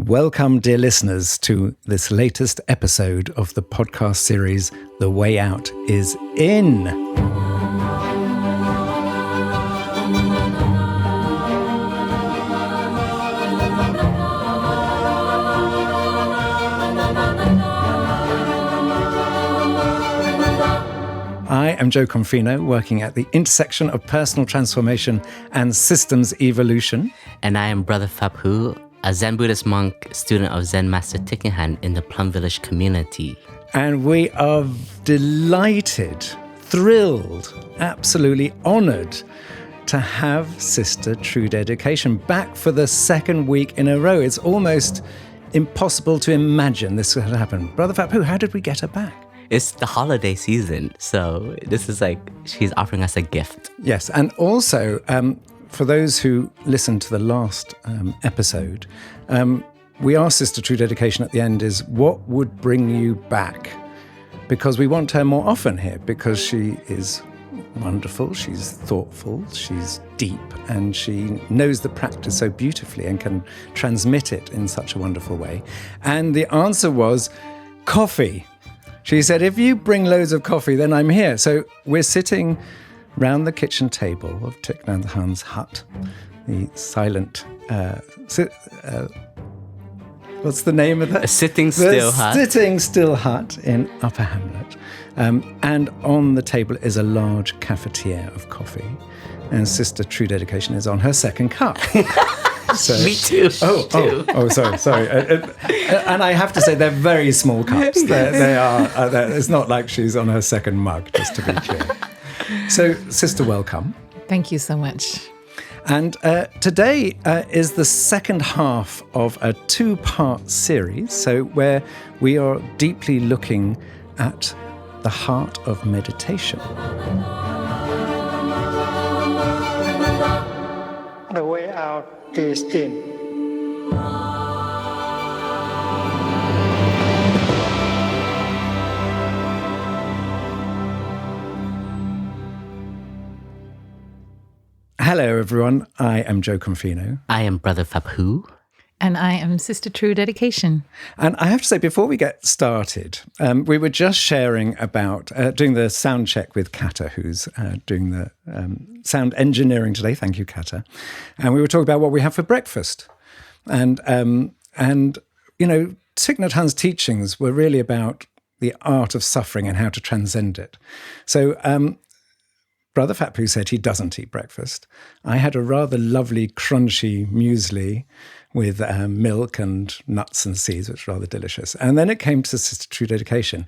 Welcome, dear listeners, to this latest episode of the podcast series, The Way Out is In. I am Jo Confino, working at the intersection of personal transformation and systems evolution. And I am Brother Phap Huu, a Zen Buddhist monk, student of Zen Master Thich Nhat Hanh in the Plum Village community. And we are delighted, thrilled, absolutely honoured to have Sister True Dedication back for the second week in a row. It's almost impossible to imagine this would happen. Brother Phap Huu, how did we get her back? It's the holiday season, so this is like she's offering us a gift. Yes, and also for those who listened to the last episode, we asked Sister True Dedication at the end is, what would bring you back? Because we want her more often here, because she is wonderful, she's thoughtful, she's deep, and she knows the practice so beautifully and can transmit it in such a wonderful way. And the answer was coffee. She said, if you bring loads of coffee, then I'm here. So we're sitting round the kitchen table of Thich Nhat Hanh's hut, the silent, what's the name of that? A sitting still hut. Sitting still hut in Upper Hamlet. And on the table is a large cafetiere of coffee. And Sister True Dedication is on her second cup. So, Me too. Sorry. And I have to say, they're very small cups. They are. It's not like she's on her second mug, just to be clear. So, Sister, welcome. Thank you so much. And today is the second half of a two-part series, so where we are deeply looking at the heart of meditation. The way out is in. Hello, everyone. I am Jo Confino. I am Brother Phap Huu. And I am Sister True Dedication. And I have to say, before we get started, we were just sharing about doing the sound check with Kata, who's doing the sound engineering today. Thank you, Kata. And we were talking about what we have for breakfast. And you know, Thich Nhat Hanh's teachings were really about the art of suffering and how to transcend it. So Brother Phap Huu said he doesn't eat breakfast. I had a rather lovely crunchy muesli with milk and nuts and seeds, which was rather delicious. And then it came to Sister True Dedication.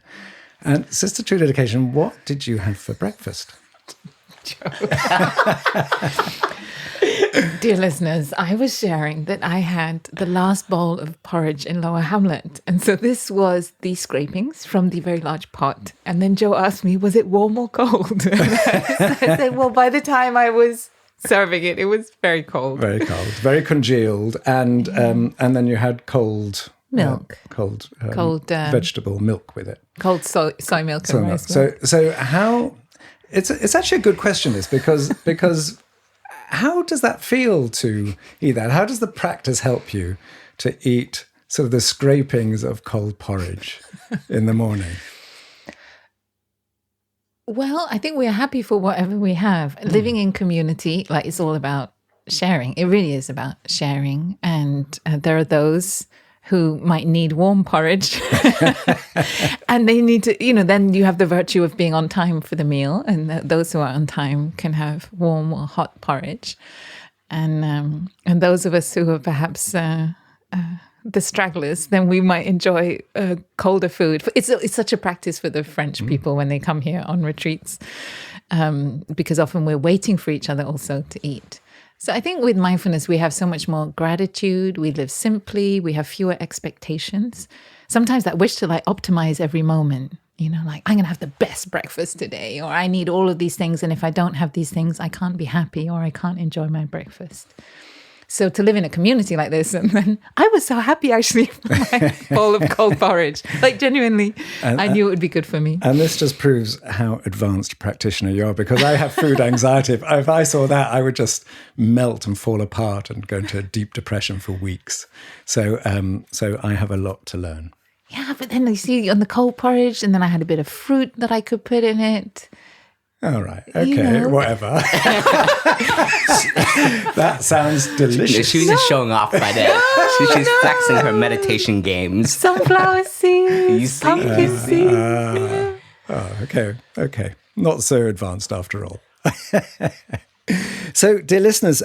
And Sister True Dedication, what did you have for breakfast? Dear listeners, I was sharing that I had the last bowl of porridge in Lower Hamlet. And so this was the scrapings from the very large pot. And then Jo asked me, was it warm or cold? And I said, well, by the time I was serving it, it was very cold. Very cold, very congealed. And then you had cold milk. Cold vegetable milk with it. Cold soy milk and rice milk. So how... It's actually a good question, this, because how does that feel to eat that? How does the practice help you to eat sort of the scrapings of cold porridge in the morning? Well, I think we are happy for whatever we have. Living in community, like, it's all about sharing. It really is about sharing. And there are those who might need warm porridge and they need to, then you have the virtue of being on time for the meal, and those who are on time can have warm or hot porridge. And those of us who are perhaps the stragglers, then we might enjoy colder food. It's such a practice for the French people when they come here on retreats, because often we're waiting for each other also to eat. So I think with mindfulness, we have so much more gratitude. We live simply. We have fewer expectations. Sometimes that wish to optimize every moment, I'm going to have the best breakfast today, or I need all of these things. And if I don't have these things, I can't be happy, or I can't enjoy my breakfast. So to live in a community like this, and then I was so happy actually for my bowl of cold porridge. Like genuinely, I knew it would be good for me. And this just proves how advanced practitioner you are, because I have food anxiety. If I saw that, I would just melt and fall apart and go into a deep depression for weeks. So I have a lot to learn. Yeah, but then you see on the cold porridge, and then I had a bit of fruit that I could put in it. All right. Okay. Whatever. That sounds delicious. She was just showing off by that. She's flexing her meditation games. Sunflower seeds, pumpkin seeds. Okay. Not so advanced after all. So, dear listeners,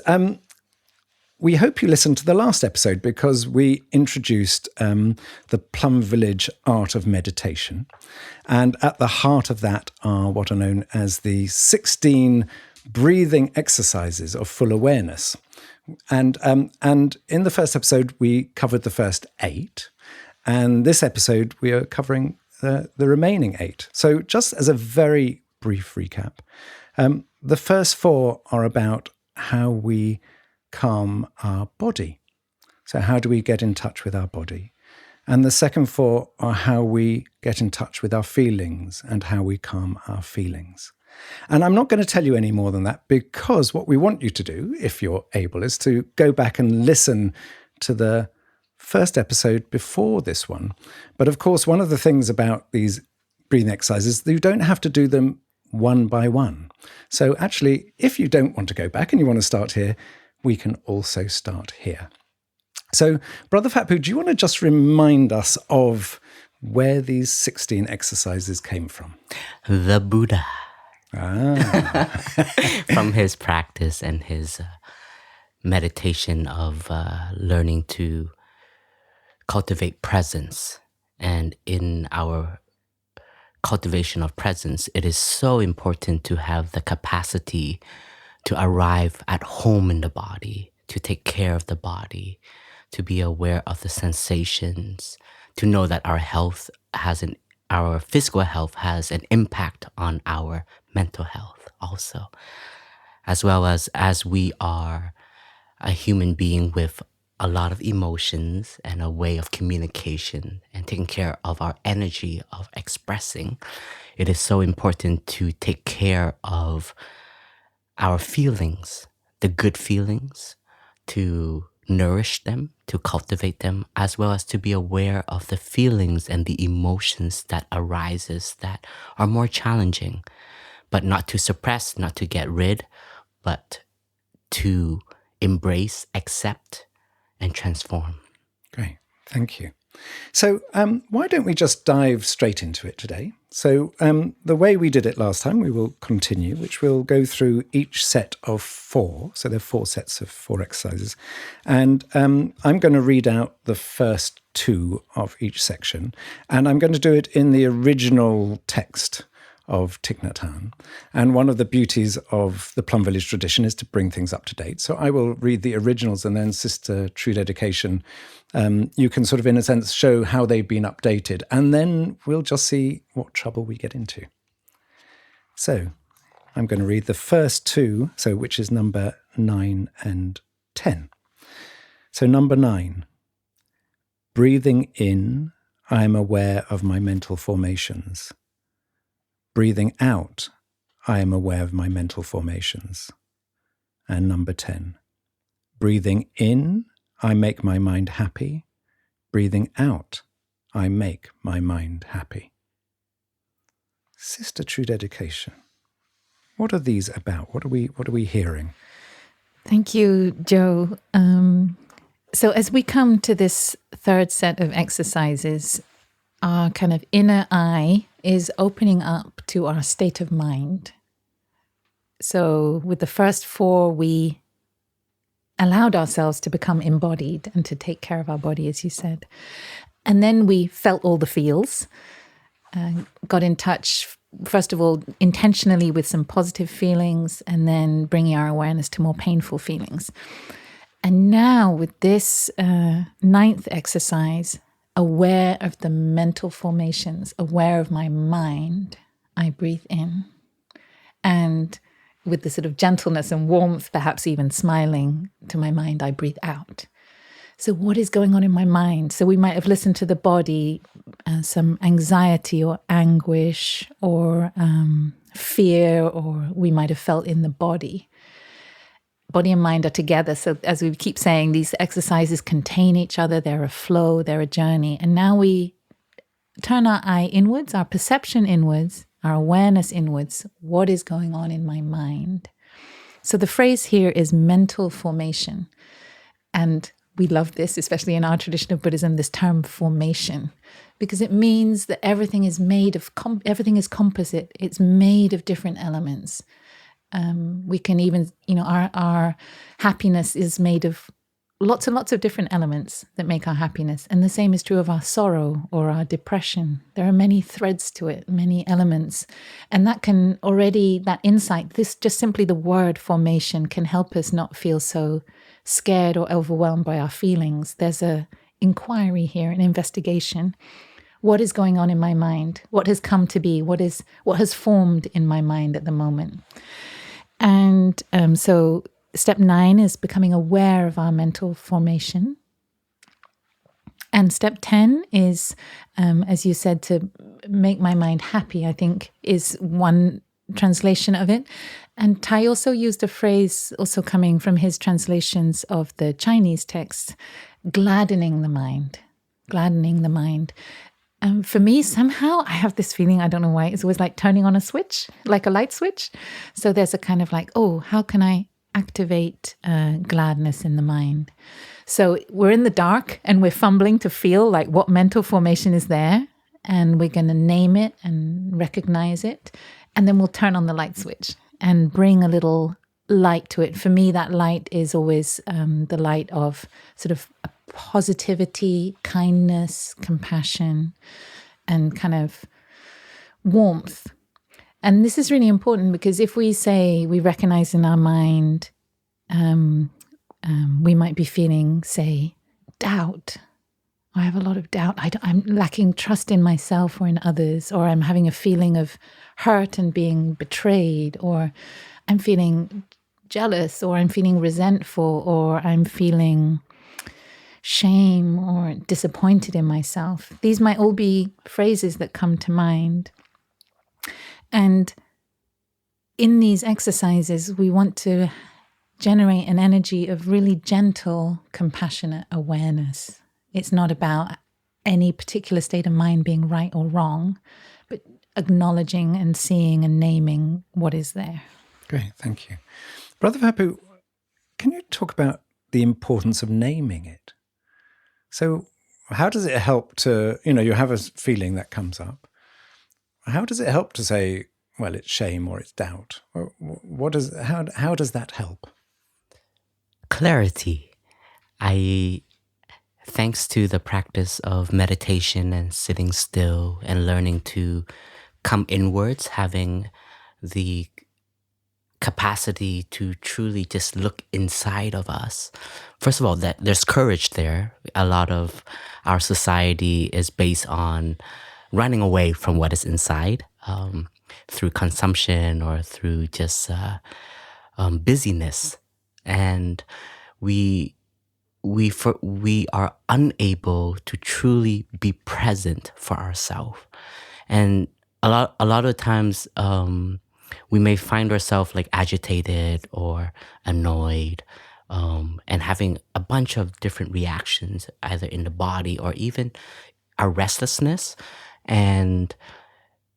we hope you listened to the last episode, because we introduced the Plum Village art of meditation. And at the heart of that are what are known as the 16 breathing exercises of full awareness. And in the first episode, we covered the first 8. And this episode, we are covering the remaining 8. So just as a very brief recap, the first 4 are about how we calm our body. So how do we get in touch with our body? And the second 4 are how we get in touch with our feelings and how we calm our feelings. And I'm not going to tell you any more than that, because what we want you to do, if you're able, is to go back and listen to the first episode before this one. But of course, one of the things about these breathing exercises, you don't have to do them one by one. So actually, if you don't want to go back and you want to start here, we can also start here. So, Brother Phap Huu, do you want to just remind us of where these 16 exercises came from? The Buddha. Ah. From his practice and his meditation of learning to cultivate presence. And in our cultivation of presence, it is so important to have the capacity to arrive at home in the body, to take care of the body, to be aware of the sensations, to know that our physical health has an impact on our mental health also, as well as we are a human being with a lot of emotions and a way of communication and taking care of our energy of expressing. It is so important to take care of our feelings, the good feelings, to nourish them, to cultivate them, as well as to be aware of the feelings and the emotions that arises that are more challenging, but not to suppress, not to get rid, but to embrace, accept, and transform. Great, thank you. So why don't we just dive straight into it today? So the way we did it last time, we will continue, which we'll go through each set of 4. So there are 4 sets of 4 exercises. And I'm going to read out the first 2 of each section. And I'm going to do it in the original text of Thich Nhat Hanh. And one of the beauties of the Plum Village tradition is to bring things up to date. So I will read the originals, and then Sister True Dedication, you can sort of, in a sense, show how they've been updated. And then we'll just see what trouble we get into. So I'm going to read the first 2, so which is number 9 and 10. So number 9, breathing in, I am aware of my mental formations. Breathing out, I am aware of my mental formations. And number 10, breathing in, I make my mind happy. Breathing out, I make my mind happy. Sister True Dedication, what are these about? What are we hearing? Thank you, Jo. So as we come to this third set of exercises, our kind of inner eye is opening up to our state of mind. So with the first 4, we allowed ourselves to become embodied and to take care of our body, as you said. And then we felt all the feels, got in touch, first of all, intentionally with some positive feelings, and then bringing our awareness to more painful feelings. And now with this 9th exercise, aware of the mental formations, aware of my mind, I breathe in. And with the sort of gentleness and warmth, perhaps even smiling to my mind, I breathe out. So what is going on in my mind? So we might have listened to the body, some anxiety or anguish or fear, or we might have felt in the body. Body and mind are together. So as we keep saying, these exercises contain each other. They're a flow, they're a journey. And now we turn our eye inwards, our perception inwards, our awareness inwards. What is going on in my mind? So the phrase here is mental formation. And we love this, especially in our tradition of Buddhism, this term formation, because it means that everything is made of, everything is composite. It's made of different elements. We can even, our happiness is made of lots and lots of different elements that make our happiness. And the same is true of our sorrow or our depression. There are many threads to it, many elements. And that can already, that insight, this just simply the word formation can help us not feel so scared or overwhelmed by our feelings. There's a inquiry here, an investigation. What is going on in my mind? What has come to be? What has formed in my mind at the moment? And so step 9 is becoming aware of our mental formation. And step 10 is, as you said, to make my mind happy, I think is one translation of it. And Thay also used a phrase, also coming from his translations of the Chinese text, gladdening the mind, gladdening the mind. For me, somehow, I have this feeling, I don't know why, it's always like turning on a switch, like a light switch. So there's a kind of like, oh, how can I activate gladness in the mind? So we're in the dark and we're fumbling to feel like what mental formation is there. And we're going to name it and recognize it. And then we'll turn on the light switch and bring a little light to it. For me, that light is always the light of sort of positivity, kindness, compassion, and kind of warmth. And this is really important because if we say we recognize in our mind, we might be feeling, say, doubt. I have a lot of doubt. I'm lacking trust in myself or in others, or I'm having a feeling of hurt and being betrayed, or I'm feeling jealous, or I'm feeling resentful, or I'm feeling shame or disappointed in myself. These might all be phrases that come to mind. And in these exercises, we want to generate an energy of really gentle, compassionate awareness. It's not about any particular state of mind being right or wrong, but acknowledging and seeing and naming what is there. Great, thank you. Brother Phap Huu, can you talk about the importance of naming it? So how does it help to, you have a feeling that comes up. How does it help to say, well, it's shame or it's doubt? Or how does that help? Clarity. Thanks to the practice of meditation and sitting still and learning to come inwards, having the capacity to truly just look inside of us. First of all, that there's courage there. A lot of our society is based on running away from what is inside through consumption or through just busyness, and we are unable to truly be present for ourselves. And a lot of times we may find ourselves like agitated or annoyed and having a bunch of different reactions either in the body or even our restlessness. And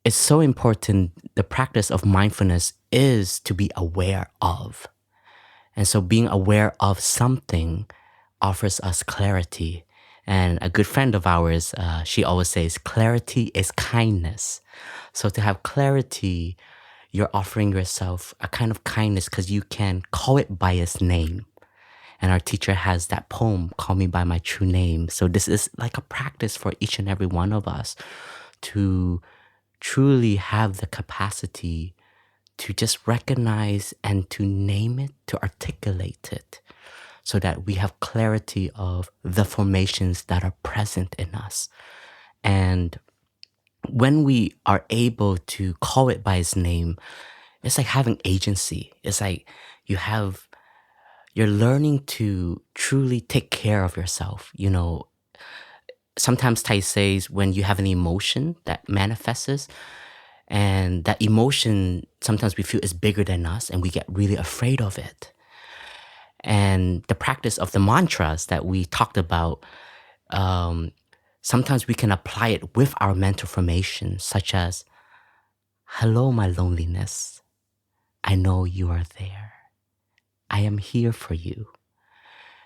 it's so important. The practice of mindfulness is to be aware of. And so being aware of something offers us clarity. And a good friend of ours, she always says, clarity is kindness. So to have clarity, you're offering yourself a kind of kindness because you can call it by its name. And our teacher has that poem, Call Me By My True Name. So this is like a practice for each and every one of us to truly have the capacity to just recognize and to name it, to articulate it, so that we have clarity of the formations that are present in us. And when we are able to call it by its name, It's like having agency. It's like you're learning to truly take care of yourself. You know, sometimes Thay says when you have an emotion that manifests, and that emotion sometimes we feel is bigger than us and we get really afraid of it. And the practice of the mantras that we talked about, sometimes we can apply it with our mental formation, such as, hello, my loneliness. I know you are there. I am here for you.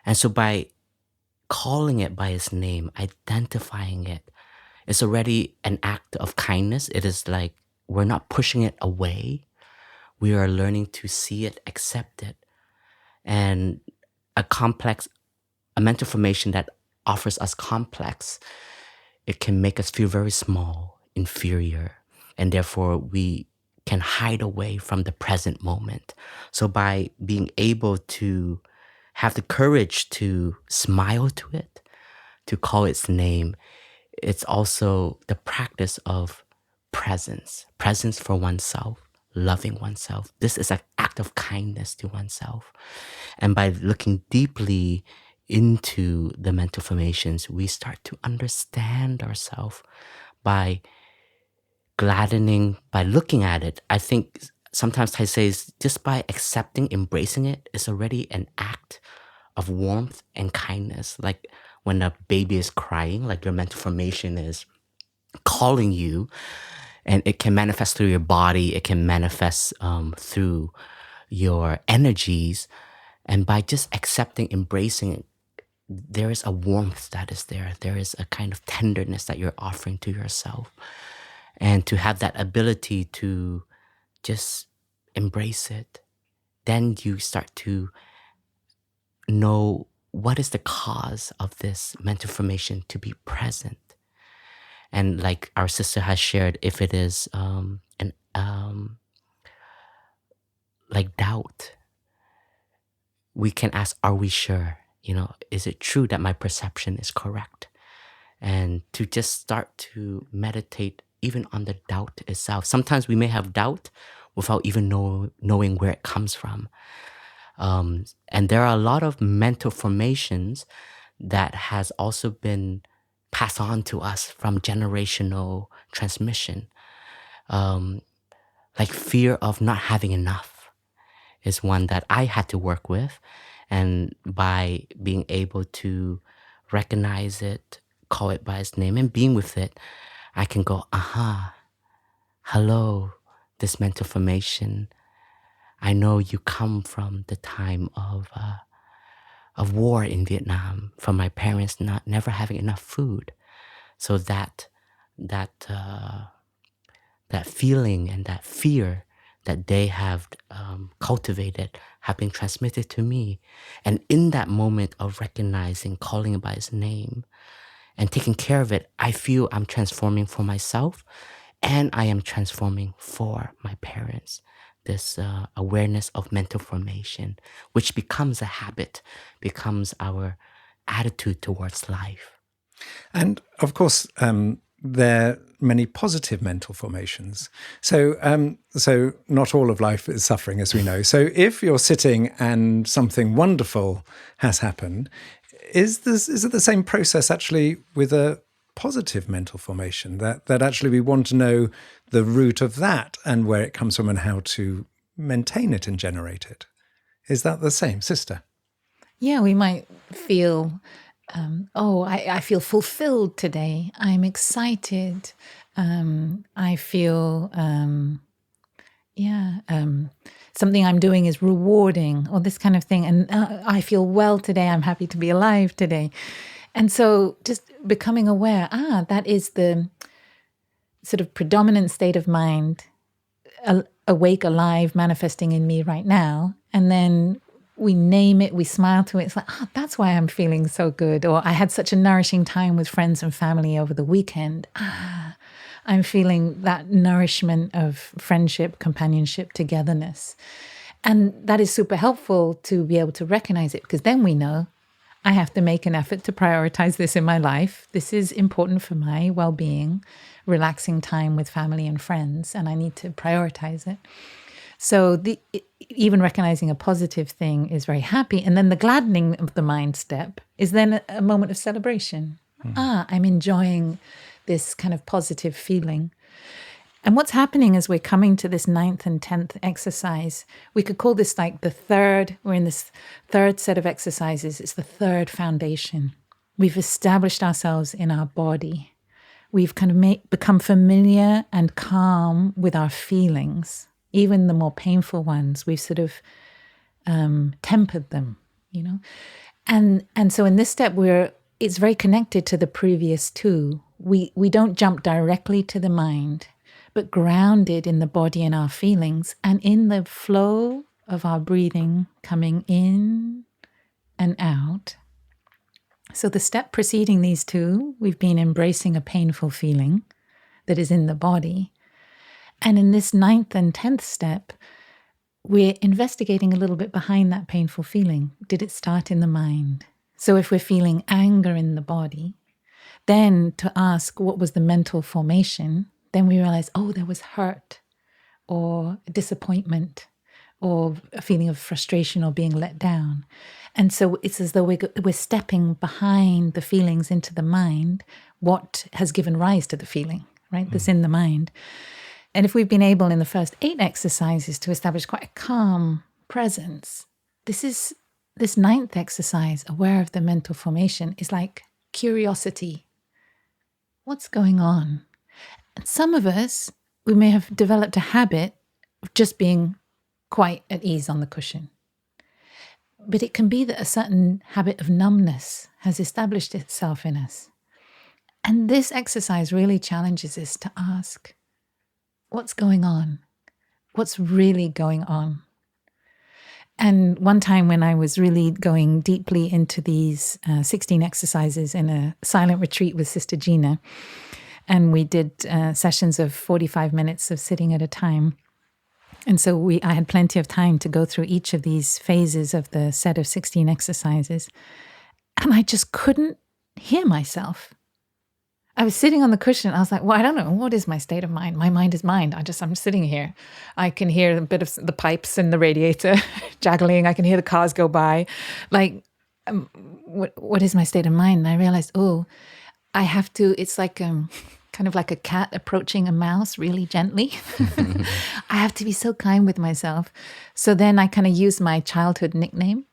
And so by calling it by its name, identifying it, it's already an act of kindness. It is like we're not pushing it away. We are learning to see it, accept it. And a mental formation that offers us complex, it can make us feel very small, inferior, and therefore we can hide away from the present moment. So by being able to have the courage to smile to it, to call its name, it's also the practice of presence for oneself, loving oneself. This is an act of kindness to oneself. And by looking deeply into the mental formations, we start to understand ourselves by gladdening, by looking at it. I think sometimes Thay says just by accepting, embracing it is already an act of warmth and kindness. Like when a baby is crying, like your mental formation is calling you, and it can manifest through your body, it can manifest through your energies. And by just accepting, embracing it, there is a warmth that is there. There is a kind of tenderness that you're offering to yourself. And to have that ability to just embrace it, then you start to know what is the cause of this mental formation to be present. And like our sister has shared, if it is like doubt, we can ask, are we sure? You know, is it true that my perception is correct? And to just start to meditate even on the doubt itself. Sometimes we may have doubt without even knowing where it comes from. And there are a lot of mental formations that has also been passed on to us from generational transmission. Like fear of not having enough is one that I had to work with. And by being able to recognize it, call it by its name, and being with it, I can go, hello, this mental formation. I know you come from the time of war in Vietnam, from my parents never having enough food. So that feeling and that fear that they have cultivated have been transmitted to me. And in that moment of recognizing, calling it by its name, and taking care of it, I feel I'm transforming for myself, and I am transforming for my parents. This awareness of mental formation, which becomes a habit, becomes our attitude towards life. And of course, there are many positive mental formations. So not all of life is suffering, as we know. So if you're sitting and something wonderful has happened, is it the same process actually with a positive mental formation, that actually we want to know the root of that and where it comes from and how to maintain it and generate it? Is that the same, sister? Yeah, we might feel, I feel fulfilled today. I'm excited. I feel, something I'm doing is rewarding, or this kind of thing. And I feel well today. I'm happy to be alive today. And so just becoming aware, that is the sort of predominant state of mind, awake, alive, manifesting in me right now. And then we name it, we smile to it. It's like, that's why I'm feeling so good. Or I had such a nourishing time with friends and family over the weekend. I'm feeling that nourishment of friendship, companionship, togetherness. And that is super helpful to be able to recognize it, because then we know I have to make an effort to prioritize this in my life. This is important for my well-being, relaxing time with family and friends, and I need to prioritize it. So even recognizing a positive thing is very happy. And then the gladdening of the mind step is then a moment of celebration. I'm enjoying this kind of positive feeling. And what's happening as we're coming to this 9th and 10th exercise, we could call this like we're in this third set of exercises. It's the third foundation. We've established ourselves in our body. We've kind of become familiar and calm with our feelings. Even the more painful ones, we've sort of tempered them, And so in this step, it's very connected to the previous two. We don't jump directly to the mind, but grounded in the body and our feelings and in the flow of our breathing coming in and out. So the step preceding these two, we've been embracing a painful feeling that is in the body. And in this 9th and 10th step, we're investigating a little bit behind that painful feeling. Did it start in the mind? So if we're feeling anger in the body, then to ask what was the mental formation, then we realize, there was hurt or disappointment or a feeling of frustration or being let down. And so it's as though we're stepping behind the feelings into the mind, what has given rise to the feeling, right? That's in the mind. And if we've been able in the first 8 exercises to establish quite a calm presence, this 9th exercise, aware of the mental formation, is like curiosity. What's going on? And some of us, we may have developed a habit of just being quite at ease on the cushion. But it can be that a certain habit of numbness has established itself in us. And this exercise really challenges us to ask, what's going on? What's really going on? And one time when I was really going deeply into these 16 exercises in a silent retreat with Sister Gina, and we did sessions of 45 minutes of sitting at a time. And so I had plenty of time to go through each of these phases of the set of 16 exercises. And I just couldn't hear myself. I was sitting on the cushion. I was like, I don't know. What is my state of mind? My mind is mind. I'm sitting here. I can hear a bit of the pipes in the radiator juggling. I can hear the cars go by. Like, what is my state of mind? And I realized, I have to, it's like kind of like a cat approaching a mouse really gently. I have to be so kind with myself. So then I kind of used my childhood nickname.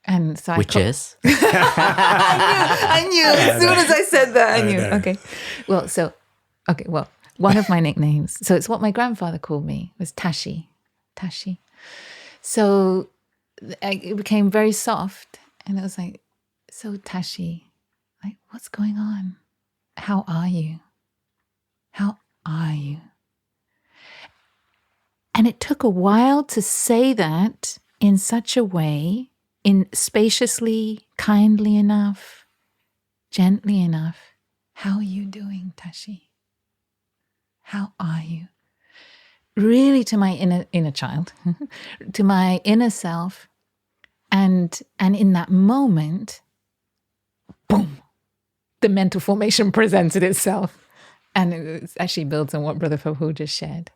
And so Which is? I knew as soon as I said that, I knew. No. Okay. Well, one of my nicknames. So it's what my grandfather called me, was Tashi. So it became very soft. And it was like, so Tashi, like, what's going on? How are you? How are you? And it took a while to say that in such a way, in spaciously, kindly enough, gently enough. How are you doing, Tashi? How are you? Really to my inner child, to my inner self. And in that moment, boom, the mental formation presented itself. And it actually builds on what Brother Phap Huu just shared.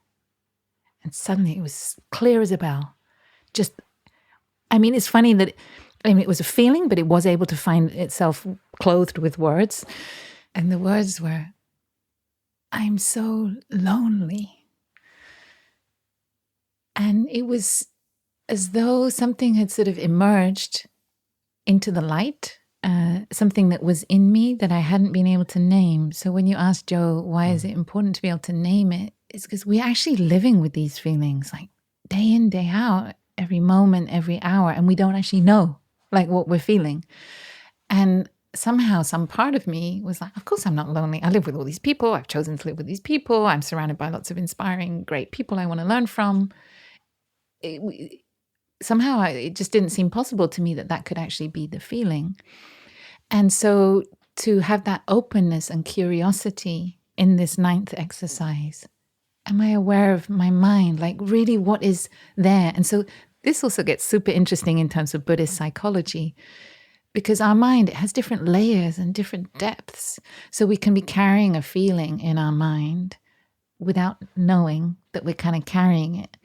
And suddenly it was clear as a bell. It's funny that, it was a feeling, but it was able to find itself clothed with words. And the words were, I'm so lonely. And it was as though something had sort of emerged into the light, something that was in me that I hadn't been able to name. So when you ask Jo, why is it important to be able to name it? It's because we're actually living with these feelings like day in, day out, every moment, every hour, and we don't actually know like what we're feeling. And somehow some part of me was like, of course I'm not lonely. I live with all these people. I've chosen to live with these people. I'm surrounded by lots of inspiring, great people I want to learn from. Somehow it just didn't seem possible to me that could actually be the feeling. And so to have that openness and curiosity in this 9th exercise, am I aware of my mind? Like really what is there? And so this also gets super interesting in terms of Buddhist psychology, because our mind, it has different layers and different depths. So we can be carrying a feeling in our mind without knowing that we're kind of carrying it.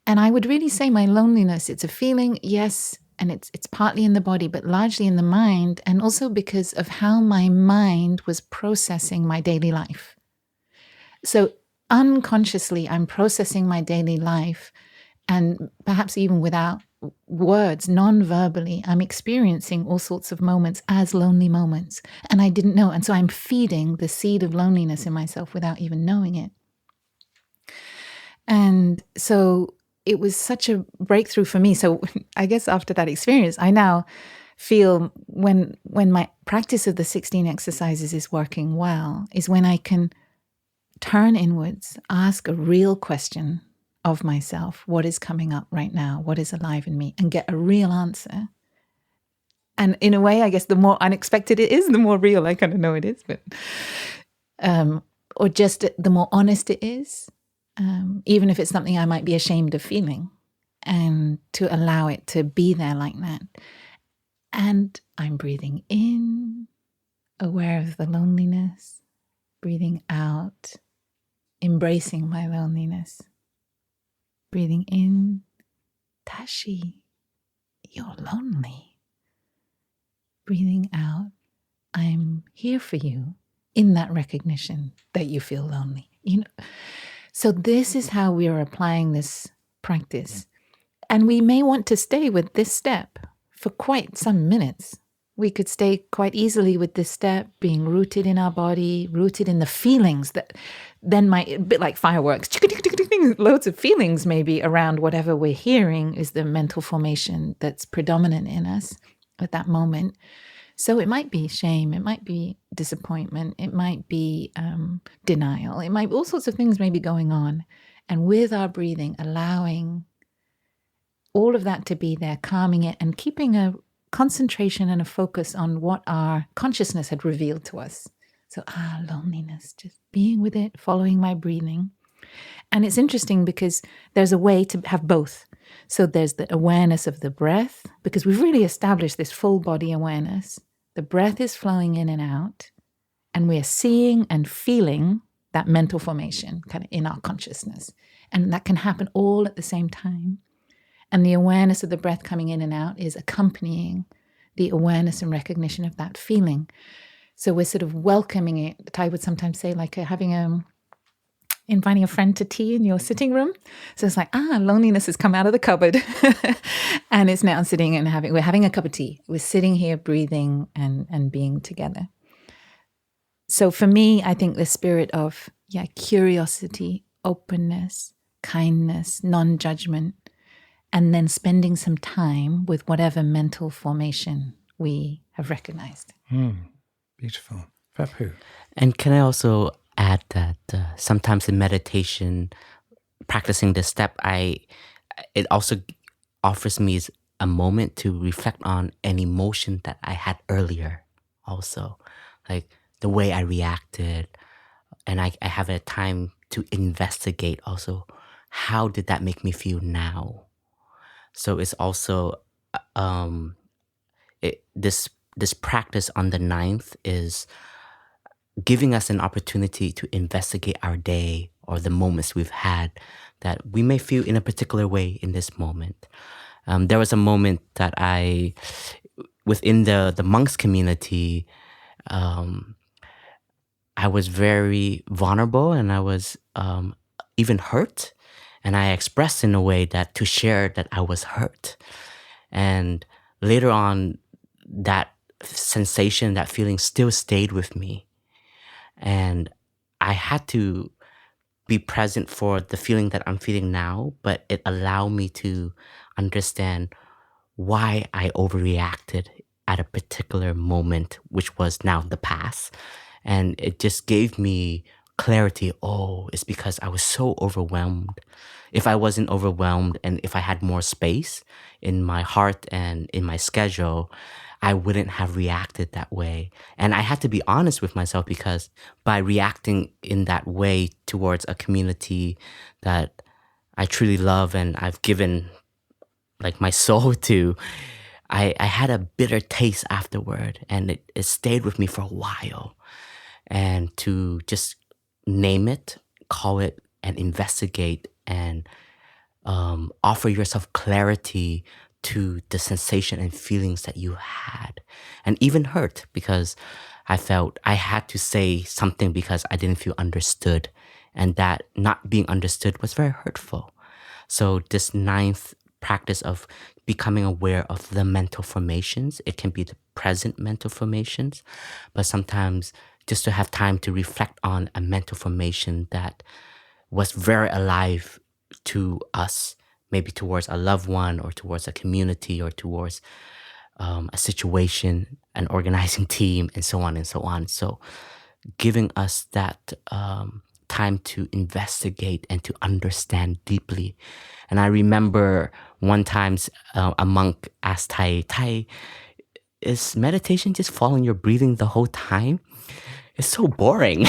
And I would really say my loneliness, it's a feeling, yes, and it's partly in the body, but largely in the mind, and also because of how my mind was processing my daily life. So unconsciously, I'm processing my daily life, and perhaps even without words, non-verbally, I'm experiencing all sorts of moments as lonely moments, and I didn't know. And so I'm feeding the seed of loneliness in myself without even knowing it. And so it was such a breakthrough for me. So I guess after that experience, I now feel when my practice of the 16 exercises is working well, is when I can turn inwards, ask a real question of myself. What is coming up right now? What is alive in me? And get a real answer. And in a way, I guess the more unexpected it is, the more real I kind of know it is. But or just the more honest it is. Even if it's something I might be ashamed of feeling, and to allow it to be there like that. And I'm breathing in, aware of the loneliness, breathing out, embracing my loneliness, breathing in, Tashi, you're lonely. Breathing out, I'm here for you in that recognition that you feel lonely. So this is how we are applying this practice. And we may want to stay with this step for quite some minutes. We could stay quite easily with this step, being rooted in our body, rooted in the feelings that then might, a bit like fireworks, loads of feelings maybe around whatever we're hearing is the mental formation that's predominant in us at that moment. So it might be shame, it might be disappointment, it might be denial, it might be all sorts of things may be going on. And with our breathing, allowing all of that to be there, calming it and keeping a concentration and a focus on what our consciousness had revealed to us. So, loneliness, just being with it, following my breathing. And it's interesting because there's a way to have both. So there's the awareness of the breath, because we've really established this full body awareness. The breath is flowing in and out, and we're seeing and feeling that mental formation kind of in our consciousness. And that can happen all at the same time. And the awareness of the breath coming in and out is accompanying the awareness and recognition of that feeling. So we're sort of welcoming it. Thay would sometimes say, like inviting a friend to tea in your sitting room. So it's like, loneliness has come out of the cupboard and it's now sitting and we're having a cup of tea. We're sitting here breathing and being together. So for me, I think the spirit of curiosity, openness, kindness, non-judgment, and then spending some time with whatever mental formation we have recognized. Beautiful. Phap Huu. And can I also add that sometimes in meditation, practicing this step, it also offers me a moment to reflect on an emotion that I had earlier also, like the way I reacted. And I have a time to investigate also, how did that make me feel now? So it's also, this practice on the 9th is giving us an opportunity to investigate our day or the moments we've had that we may feel in a particular way in this moment. There was a moment that within the monks community, I was very vulnerable and I was even hurt. And I expressed in a way that to share that I was hurt. And later on, that sensation, that feeling still stayed with me. And I had to be present for the feeling that I'm feeling now, but it allowed me to understand why I overreacted at a particular moment, which was now the past. And it just gave me clarity. It's because I was so overwhelmed. If I wasn't overwhelmed and if I had more space in my heart and in my schedule, I wouldn't have reacted that way. And I had to be honest with myself, because by reacting in that way towards a community that I truly love and I've given like my soul to, I had a bitter taste afterward, and it stayed with me for a while. And to just name it, call it, and investigate and offer yourself clarity to the sensation and feelings that you had, and even hurt, because I felt I had to say something because I didn't feel understood, and that not being understood was very hurtful. So this ninth practice of becoming aware of the mental formations, it can be the present mental formations, but sometimes just to have time to reflect on a mental formation that was very alive to us, maybe towards a loved one or towards a community or towards a situation, an organizing team, and so on and so on. So giving us that time to investigate and to understand deeply. And I remember one time a monk asked Thay, is meditation just following your breathing the whole time? It's so boring.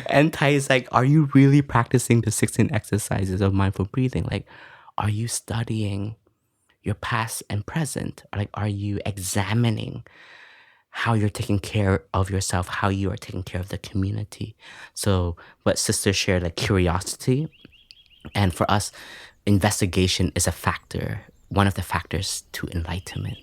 And Thay is like, are you really practicing the 16 exercises of mindful breathing? Like, are you studying your past and present? Like, are you examining how you're taking care of yourself, how you are taking care of the community? So what sister shared, like curiosity. And for us, investigation is a factor, one of the factors to enlightenment.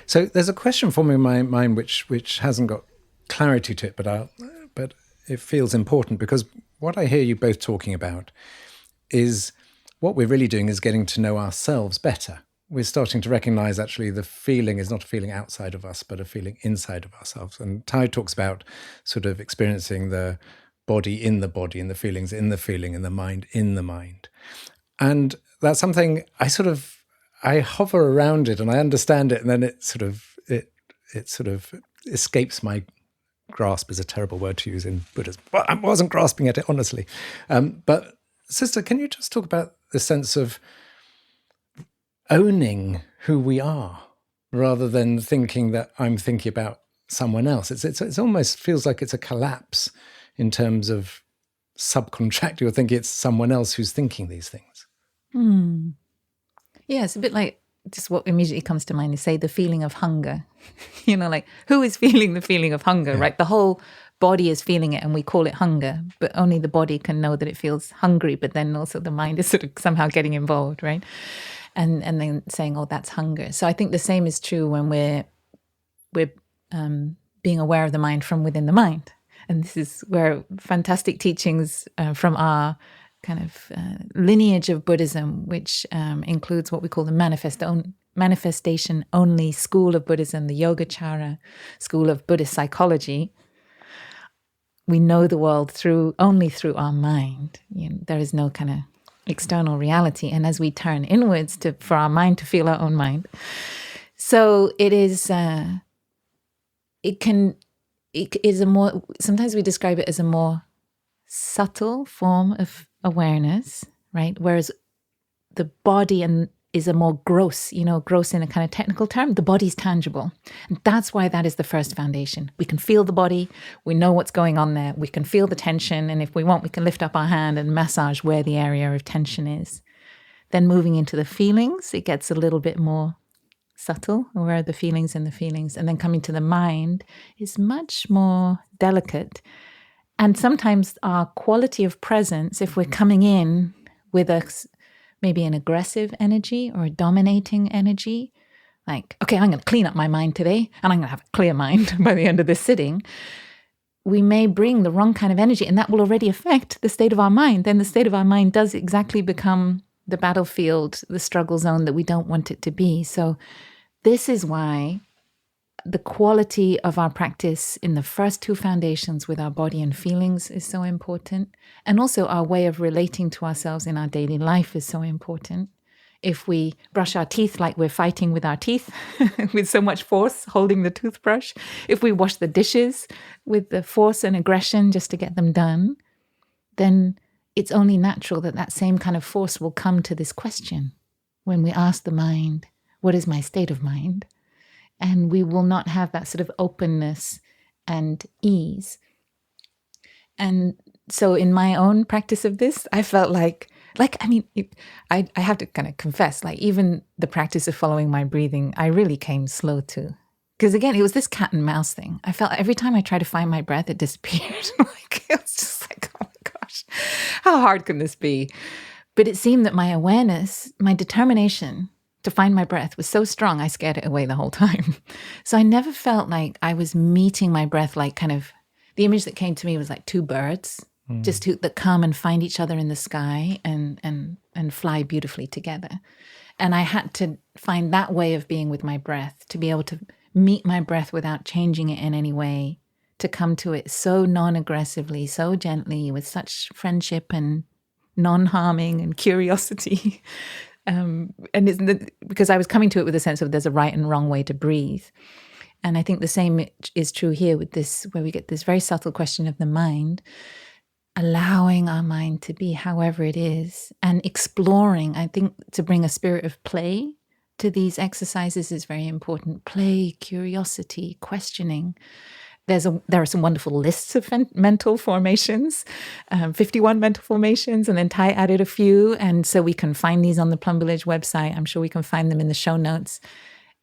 So there's a question forming in my mind which hasn't got clarity to it, but it feels important, because what I hear you both talking about is what we're really doing is getting to know ourselves better. We're starting to recognize actually the feeling is not a feeling outside of us, but a feeling inside of ourselves. And Thay talks about sort of experiencing the body, and the feelings in the feeling, and the mind in the mind. And that's something I hover around it and I understand it, and then it sort of escapes my grasp is a terrible word to use in Buddhism. Well, I wasn't grasping at it, honestly. But sister, can you just talk about the sense of owning who we are rather than thinking that I'm thinking about someone else? It almost feels like it's a collapse in terms of subcontract. You're thinking it's someone else who's thinking these things. Yeah, it's a bit like, just what immediately comes to mind is, say, the feeling of hunger. Like, who is feeling the feeling of hunger, yeah. Right? The whole body is feeling it and we call it hunger, but only the body can know that it feels hungry, but then also the mind is sort of somehow getting involved, right? And then saying, oh, that's hunger. So I think the same is true when we're being aware of the mind from within the mind. And this is where fantastic teachings from our kind of lineage of Buddhism, which includes what we call the manifestation-only school of Buddhism, the Yogacara school of Buddhist psychology. We know the world only through our mind. There is no kind of external reality. And as we turn inwards for our mind to feel our own mind, so it is. It is a more. Sometimes we describe it as a more subtle form of awareness, right? Whereas the body is a more gross, gross in a kind of technical term. The body's tangible. And that's why that is the first foundation. We can feel the body. We know what's going on there. We can feel the tension. And if we want, we can lift up our hand and massage where the area of tension is. Then moving into the feelings, it gets a little bit more subtle. Where are the feelings in the feelings? And then coming to the mind is much more delicate. And sometimes our quality of presence, if we're coming in with maybe an aggressive energy or a dominating energy, like, okay, I'm going to clean up my mind today and I'm going to have a clear mind by the end of this sitting, we may bring the wrong kind of energy, and that will already affect the state of our mind. Then the state of our mind does exactly become the battlefield, the struggle zone that we don't want it to be. So this is why the quality of our practice in the first two foundations with our body and feelings is so important. And also our way of relating to ourselves in our daily life is so important. If we brush our teeth like we're fighting with our teeth, with so much force holding the toothbrush, if we wash the dishes with the force and aggression just to get them done, then it's only natural that that same kind of force will come to this question when we ask the mind, what is my state of mind? And we will not have that sort of openness and ease. And so in my own practice of this, I felt like I have to kind of confess, like even the practice of following my breathing, I really came slow to. Because again, it was this cat and mouse thing. I felt every time I tried to find my breath, it disappeared. Like, it was just like, oh my gosh, how hard can this be? But it seemed that my awareness, my determination to find my breath was so strong, I scared it away the whole time. So I never felt like I was meeting my breath, like kind of, the image that came to me was like two birds, that come and find each other in the sky and fly beautifully together. And I had to find that way of being with my breath, to be able to meet my breath without changing it in any way, to come to it so non-aggressively, so gently, with such friendship and non-harming and curiosity. Because I was coming to it with a sense of there's a right and wrong way to breathe. And I think the same is true here with this, where we get this very subtle question of the mind, allowing our mind to be however it is and exploring. I think to bring a spirit of play to these exercises is very important. Play, curiosity, questioning. There are some wonderful lists of mental formations, 51 mental formations, and then Thay added a few. And so we can find these on the Plum Village website. I'm sure we can find them in the show notes.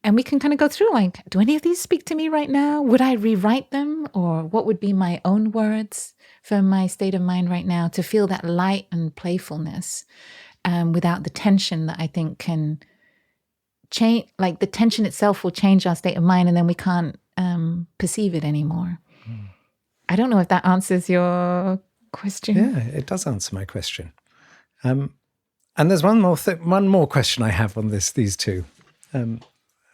And we can kind of go through like, do any of these speak to me right now? Would I rewrite them? Or what would be my own words for my state of mind right now, to feel that light and playfulness without the tension that I think can change, like the tension itself will change our state of mind and then we can't perceive it anymore. I don't know if that answers your question. Yeah, it does answer my question. And there's one more question I have on these two.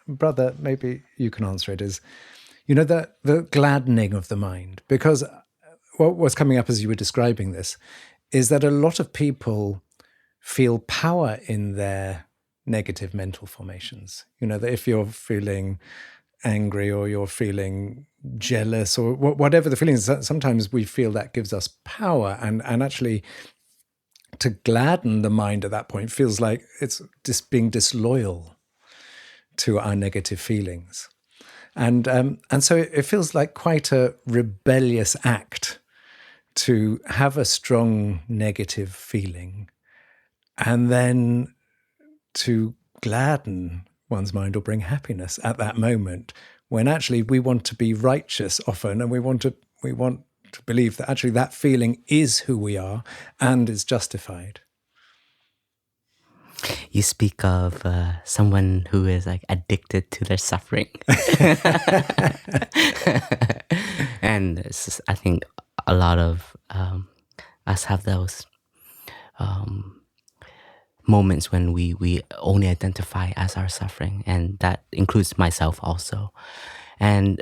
Brother, maybe you can answer it, is, the gladdening of the mind. Because what was coming up as you were describing this is that a lot of people feel power in their negative mental formations. That if you're feeling angry or you're feeling jealous or whatever the feeling is, sometimes we feel that gives us power. And actually to gladden the mind at that point feels like it's just being disloyal to our negative feelings. And so it feels like quite a rebellious act to have a strong negative feeling and then to gladden one's mind or bring happiness at that moment, when actually we want to be righteous often, and we want to believe that actually that feeling is who we are and is justified. You speak of someone who is like addicted to their suffering. And I think a lot of us have those moments when we only identify as our suffering, and that includes myself also. And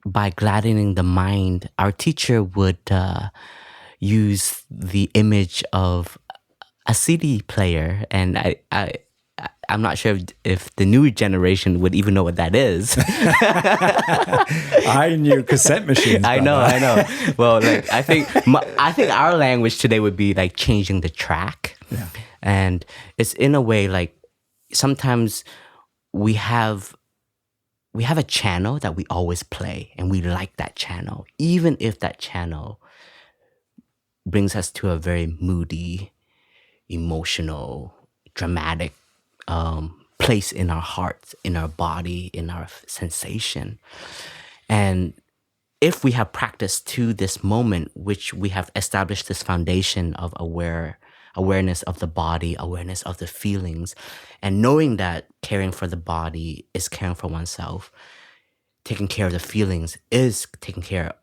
by gladdening the mind, our teacher would use the image of a CD player, and I'm not sure if the new generation would even know what that is. I knew cassette machines. I know. Well, like I think our language today would be like changing the track. Yeah. And it's in a way like sometimes we have a channel that we always play, and we like that channel, even if that channel brings us to a very moody, emotional, dramatic place in our hearts, in our body, in our sensation. And if we have practiced to this moment, which we have established this foundation of awareness of the body, awareness of the feelings, and knowing that caring for the body is caring for oneself, taking care of the feelings is taking care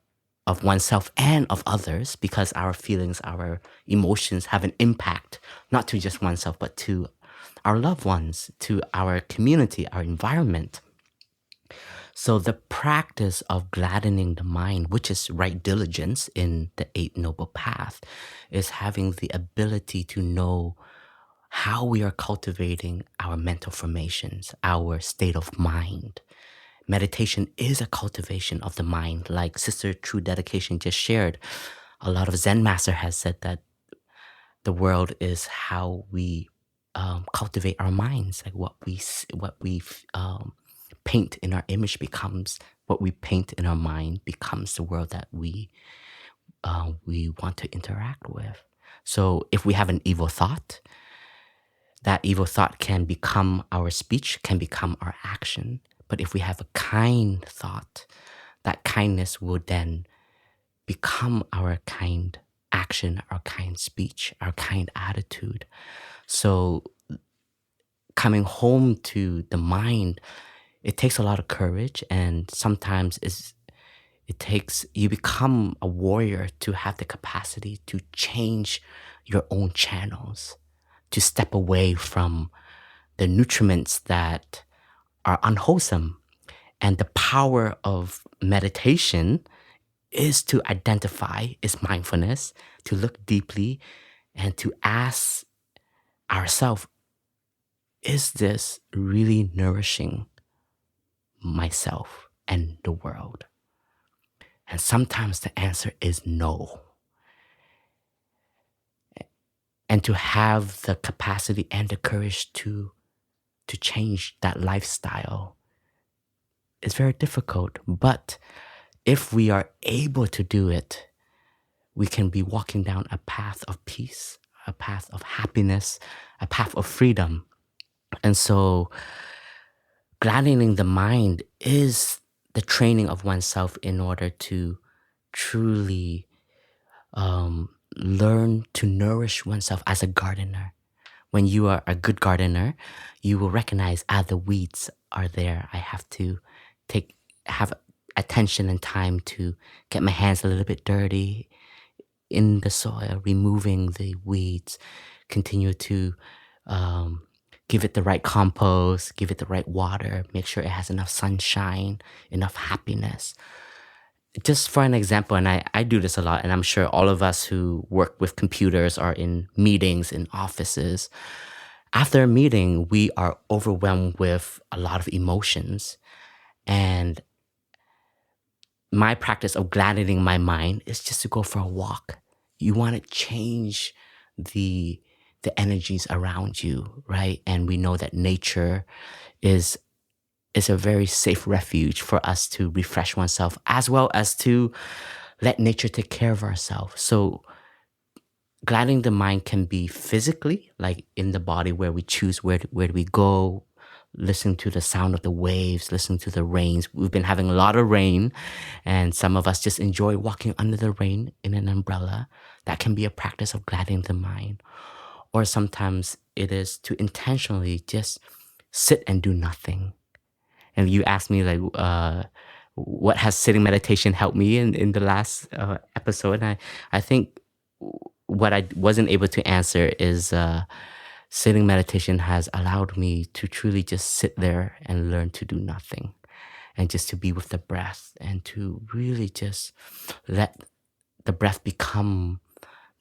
of oneself and of others, because our feelings, our emotions have an impact, not to just oneself, but to our loved ones, to our community, our environment. So the practice of gladdening the mind, which is right diligence in the Eight Noble Path, is having the ability to know how we are cultivating our mental formations, our state of mind. Meditation is a cultivation of the mind. Like Sister True Dedication just shared, a lot of Zen master has said that the world is how we cultivate our minds. Like what we paint in our image becomes what we paint in our mind becomes the world that we want to interact with. So if we have an evil thought, that evil thought can become our speech, can become our action. But if we have a kind thought, that kindness will then become our kind action, our kind speech, our kind attitude. So coming home to the mind, it takes a lot of courage, and sometimes you become a warrior to have the capacity to change your own channels, to step away from the nutriments that are unwholesome. And the power of meditation is to identify, is mindfulness, to look deeply and to ask ourselves, is this really nourishing myself and the world? And sometimes the answer is no. And to have the capacity and the courage to change that lifestyle is very difficult. But if we are able to do it, we can be walking down a path of peace, a path of happiness, a path of freedom. And so gladdening the mind is the training of oneself in order to truly learn to nourish oneself as a gardener. When you are a good gardener, you will recognize, the weeds are there. I have to have attention and time to get my hands a little bit dirty in the soil, removing the weeds, continue to give it the right compost, give it the right water, make sure it has enough sunshine, enough happiness. Just for an example, and I do this a lot, and I'm sure all of us who work with computers are in meetings, in offices. After a meeting, we are overwhelmed with a lot of emotions. And my practice of gladdening my mind is just to go for a walk. You want to change the energies around you, right? And we know that nature is a very safe refuge for us to refresh oneself, as well as to let nature take care of ourselves. So gladdening the mind can be physically, like in the body, where we choose where do we go, listen to the sound of the waves, listen to the rains. We've been having a lot of rain, and some of us just enjoy walking under the rain in an umbrella. That can be a practice of gladdening the mind. Or sometimes it is to intentionally just sit and do nothing. And you asked me, like, what has sitting meditation helped me in the last episode? And I think what I wasn't able to answer is sitting meditation has allowed me to truly just sit there and learn to do nothing, and just to be with the breath, and to really just let the breath become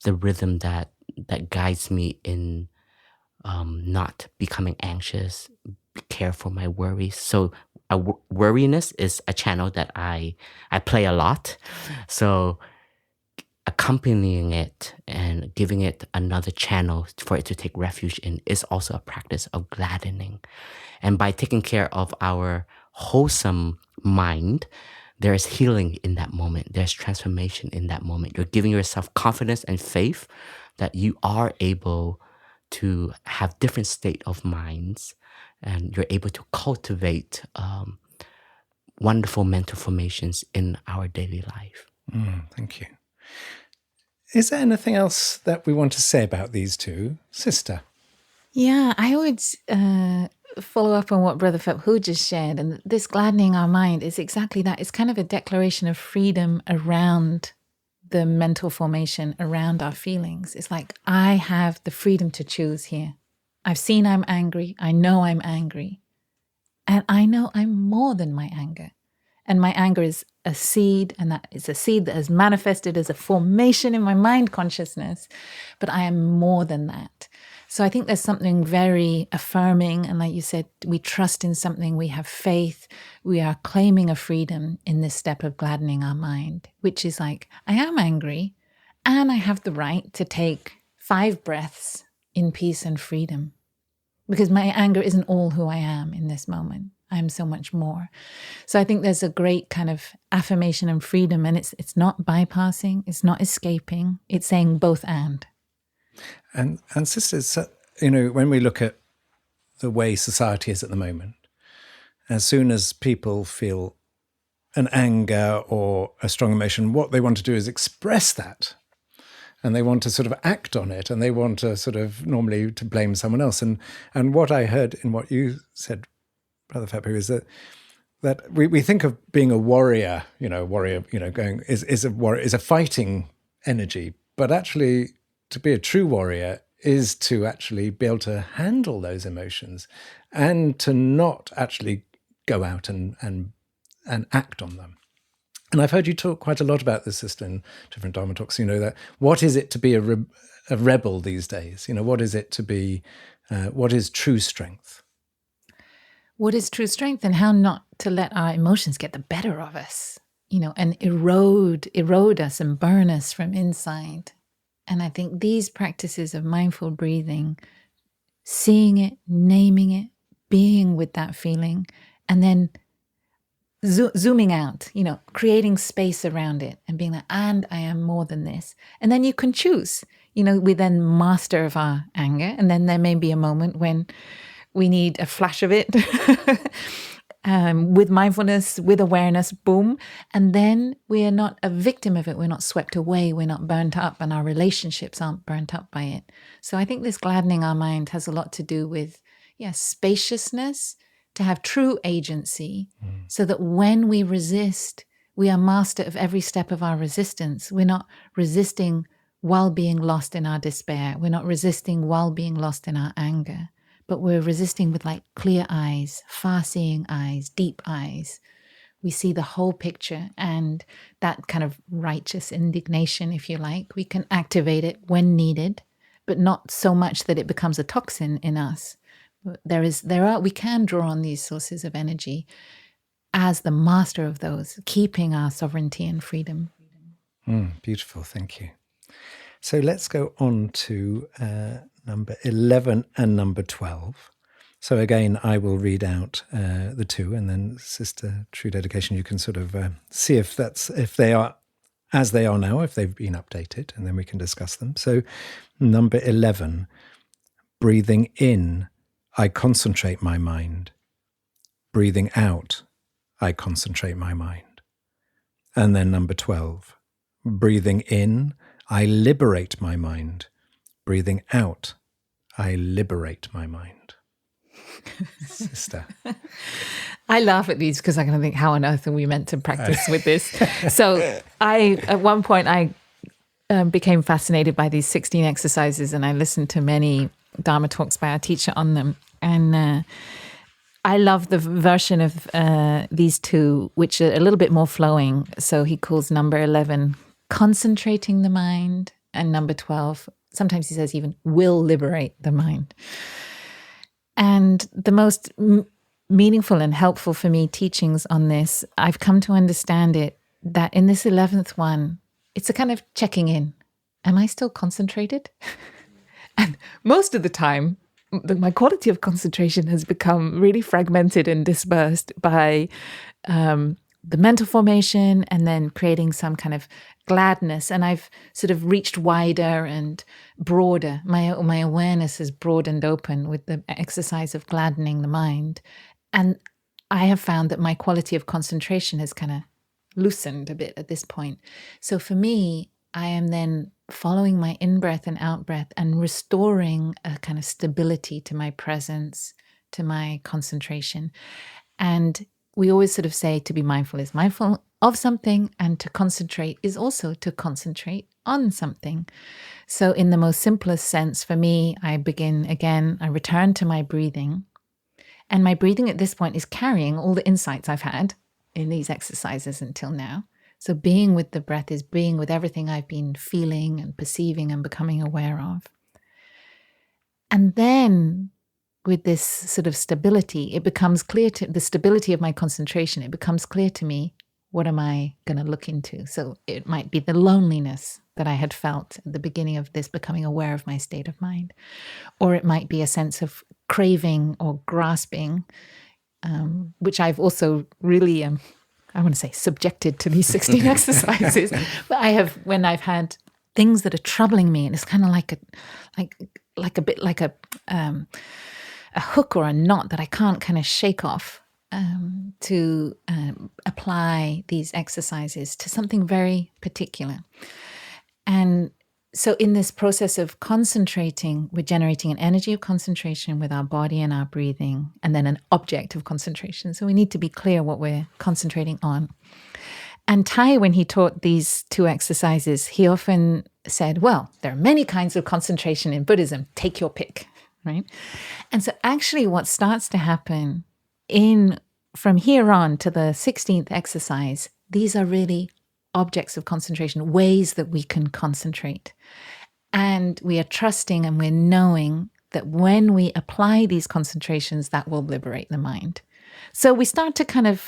the rhythm that guides me in not becoming anxious, care for my worries. So worriness is a channel that I play a lot. So accompanying it and giving it another channel for it to take refuge in is also a practice of gladdening. And by taking care of our wholesome mind, there is healing in that moment. There's transformation in that moment. You're giving yourself confidence and faith that you are able to have different state of minds, and you're able to cultivate wonderful mental formations in our daily life. Thank you. Is there anything else that we want to say about these two? Sister? Yeah, I would follow up on what Brother Phap Huu just shared. And this gladdening our mind is exactly that. It's kind of a declaration of freedom around the mental formation, around our feelings. It's like, I have the freedom to choose here. I've seen I'm angry. I know I'm angry. And I know I'm more than my anger. And my anger is a seed, and that is a seed that has manifested as a formation in my mind consciousness. But I am more than that. So I think there's something very affirming. And like you said, we trust in something, we have faith, we are claiming a freedom in this step of gladdening our mind, which is like, I am angry and I have the right to take 5 breaths in peace and freedom, because my anger isn't all who I am in this moment. I'm so much more. So I think there's a great kind of affirmation and freedom, and it's not bypassing, it's not escaping, it's saying both and. And sisters, when we look at the way society is at the moment, as soon as people feel an anger or a strong emotion, what they want to do is express that. And they want to sort of act on it, and they want to sort of normally to blame someone else. And what I heard in what you said, Brother Phap Huu, is that we think of being a warrior, going is a fighting energy, but actually to be a true warrior is to actually be able to handle those emotions and to not actually go out and act on them. And I've heard you talk quite a lot about this, sister, in different Dharma talks, that what is it to be a rebel these days? What is it to be, what is true strength? What is true strength, and how not to let our emotions get the better of us, and erode us and burn us from inside. And I think these practices of mindful breathing, seeing it, naming it, being with that feeling, and then zooming out, creating space around it and being like, and I am more than this. And then you can choose, we then master of our anger. And then there may be a moment when we need a flash of it with mindfulness, with awareness, boom. And then we are not a victim of it. We're not swept away. We're not burnt up, and our relationships aren't burnt up by it. So I think this gladdening our mind has a lot to do with, spaciousness, to have true agency, so that when we resist, we are master of every step of our resistance. We're not resisting while being lost in our despair. We're not resisting while being lost in our anger, but we're resisting with like clear eyes, far-seeing eyes, deep eyes. We see the whole picture, and that kind of righteous indignation, if you like, we can activate it when needed, but not so much that it becomes a toxin in us. We can draw on these sources of energy as the master of those, keeping our sovereignty and freedom. Beautiful, thank you. So let's go on to number 11 and number 12. So again, I will read out the two, and then Sister True Dedication, you can sort of see if they are as they are now, if they've been updated, and then we can discuss them. So number 11, breathing in, I concentrate my mind. Breathing out, I concentrate my mind. And then number 12, breathing in, I liberate my mind. Breathing out, I liberate my mind. Sister. I laugh at these because I kind of think, how on earth are we meant to practice with this? So at one point, I became fascinated by these 16 exercises, and I listened to many Dharma talks by our teacher on them. And I love the version of these two, which are a little bit more flowing. So he calls number 11, concentrating the mind, and number 12, sometimes he says even, will liberate the mind. And the most meaningful and helpful for me teachings on this, I've come to understand it, that in this 11th one, it's a kind of checking in. Am I still concentrated? And most of the time, my quality of concentration has become really fragmented and dispersed by the mental formation, and then creating some kind of gladness. And I've sort of reached wider and broader. My awareness has broadened open with the exercise of gladdening the mind. And I have found that my quality of concentration has kind of loosened a bit at this point. So for me, I am then following my in-breath and out-breath and restoring a kind of stability to my presence, to my concentration. And we always sort of say to be mindful is mindful of something, and to concentrate is also to concentrate on something. So in the most simplest sense for me, I return to my breathing. And my breathing at this point is carrying all the insights I've had in these exercises until now. So being with the breath is being with everything I've been feeling and perceiving and becoming aware of. And then with this sort of stability, it becomes clear to the stability of my concentration. It becomes clear to me, what am I going to look into? So it might be the loneliness that I had felt at the beginning of this, becoming aware of my state of mind. Or it might be a sense of craving or grasping, which I've also really, I want to say, subjected to these 16 exercises. But when I've had things that are troubling me, and it's kind of like a bit like a hook or a knot that I can't kind of shake off, to apply these exercises to something very particular. And so in this process of concentrating, we're generating an energy of concentration with our body and our breathing, and then an object of concentration. So we need to be clear what we're concentrating on. And Thay, when he taught these two exercises, he often said, well, there are many kinds of concentration in Buddhism. Take your pick, right? And so actually what starts to happen from here on to the 16th exercise, these are really objects of concentration, ways that we can concentrate. And we are trusting and we're knowing that when we apply these concentrations, that will liberate the mind. So we start to kind of,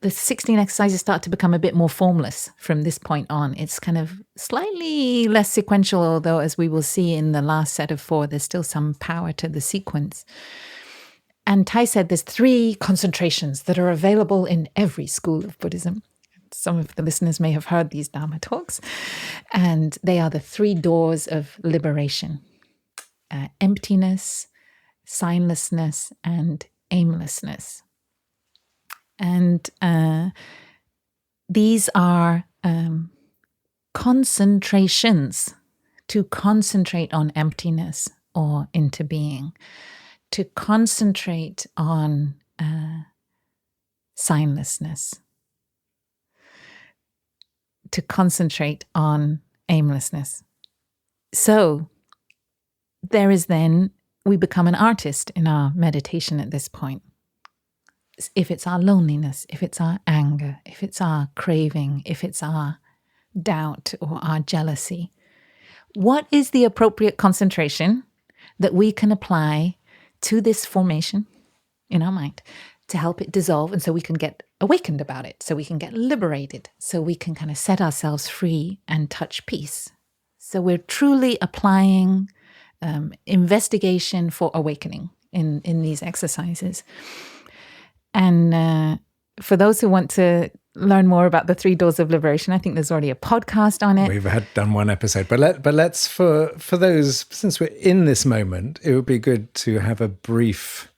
the 16 exercises start to become a bit more formless from this point on. It's kind of slightly less sequential, although as we will see in the last set of 4, there's still some power to the sequence. And Thay said there's 3 concentrations that are available in every school of Buddhism. Some of the listeners may have heard these Dharma talks. And they are the 3 doors of liberation: emptiness, signlessness, and aimlessness. And these are concentrations: to concentrate on emptiness or into being, to concentrate on signlessness, to concentrate on aimlessness. So there is then, we become an artist in our meditation at this point. If it's our loneliness, if it's our anger, if it's our craving, if it's our doubt or our jealousy, what is the appropriate concentration that we can apply to this formation in our mind to help it dissolve, and so we can get awakened about it, so we can get liberated, so we can kind of set ourselves free and touch peace. So we're truly applying investigation for awakening in these exercises. And for those who want to learn more about the 3 doors of liberation, I think there's already a podcast on it. We've done one episode, but let's for those, since we're in this moment, it would be good to have a brief.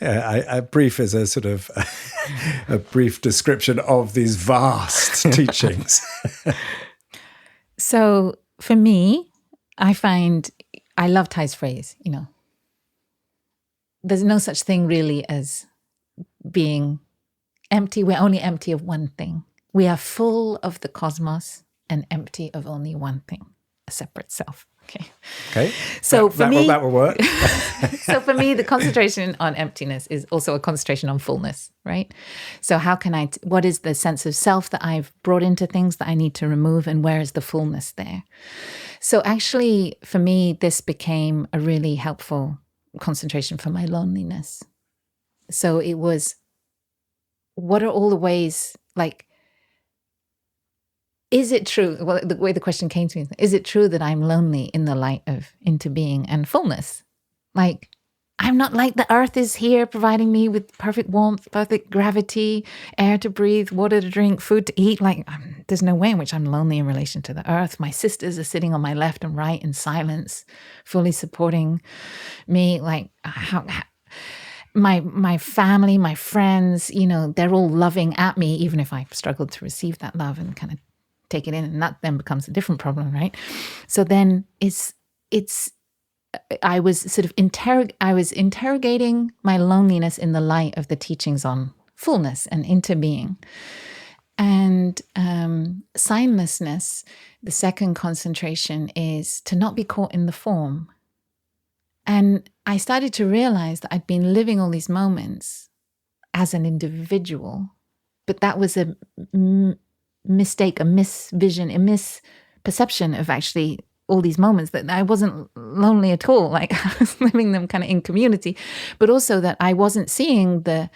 A brief is a sort of a brief description of these vast teachings. So for me, I love Thay's phrase, there's no such thing really as being empty. We're only empty of one thing. We are full of the cosmos and empty of only one thing, a separate self. Okay. So for me, that will work. So for me, the concentration on emptiness is also a concentration on fullness, right? So how can what is the sense of self that I've brought into things that I need to remove, and where is the fullness there? So actually, for me, this became a really helpful concentration for my loneliness. So it was, what are all the ways, is it true? Well, the way the question came to me, is it true that I'm lonely in the light of into being and fullness? I'm not like the earth is here providing me with perfect warmth, perfect gravity, air to breathe, water to drink, food to eat. There's no way in which I'm lonely in relation to the earth. My sisters are sitting on my left and right in silence, fully supporting me. My family, my friends, they're all loving at me, even if I struggled to receive that love and kind of take it in, and that then becomes a different problem, right? So then I was sort of interrogating my loneliness in the light of the teachings on fullness and into being. And signlessness, the second concentration, is to not be caught in the form. And I started to realize that I'd been living all these moments as an individual, but that was a mistake, a misvision, a misperception of actually all these moments that I wasn't lonely at all. Like I was living them kind of in community, but also that I wasn't seeing the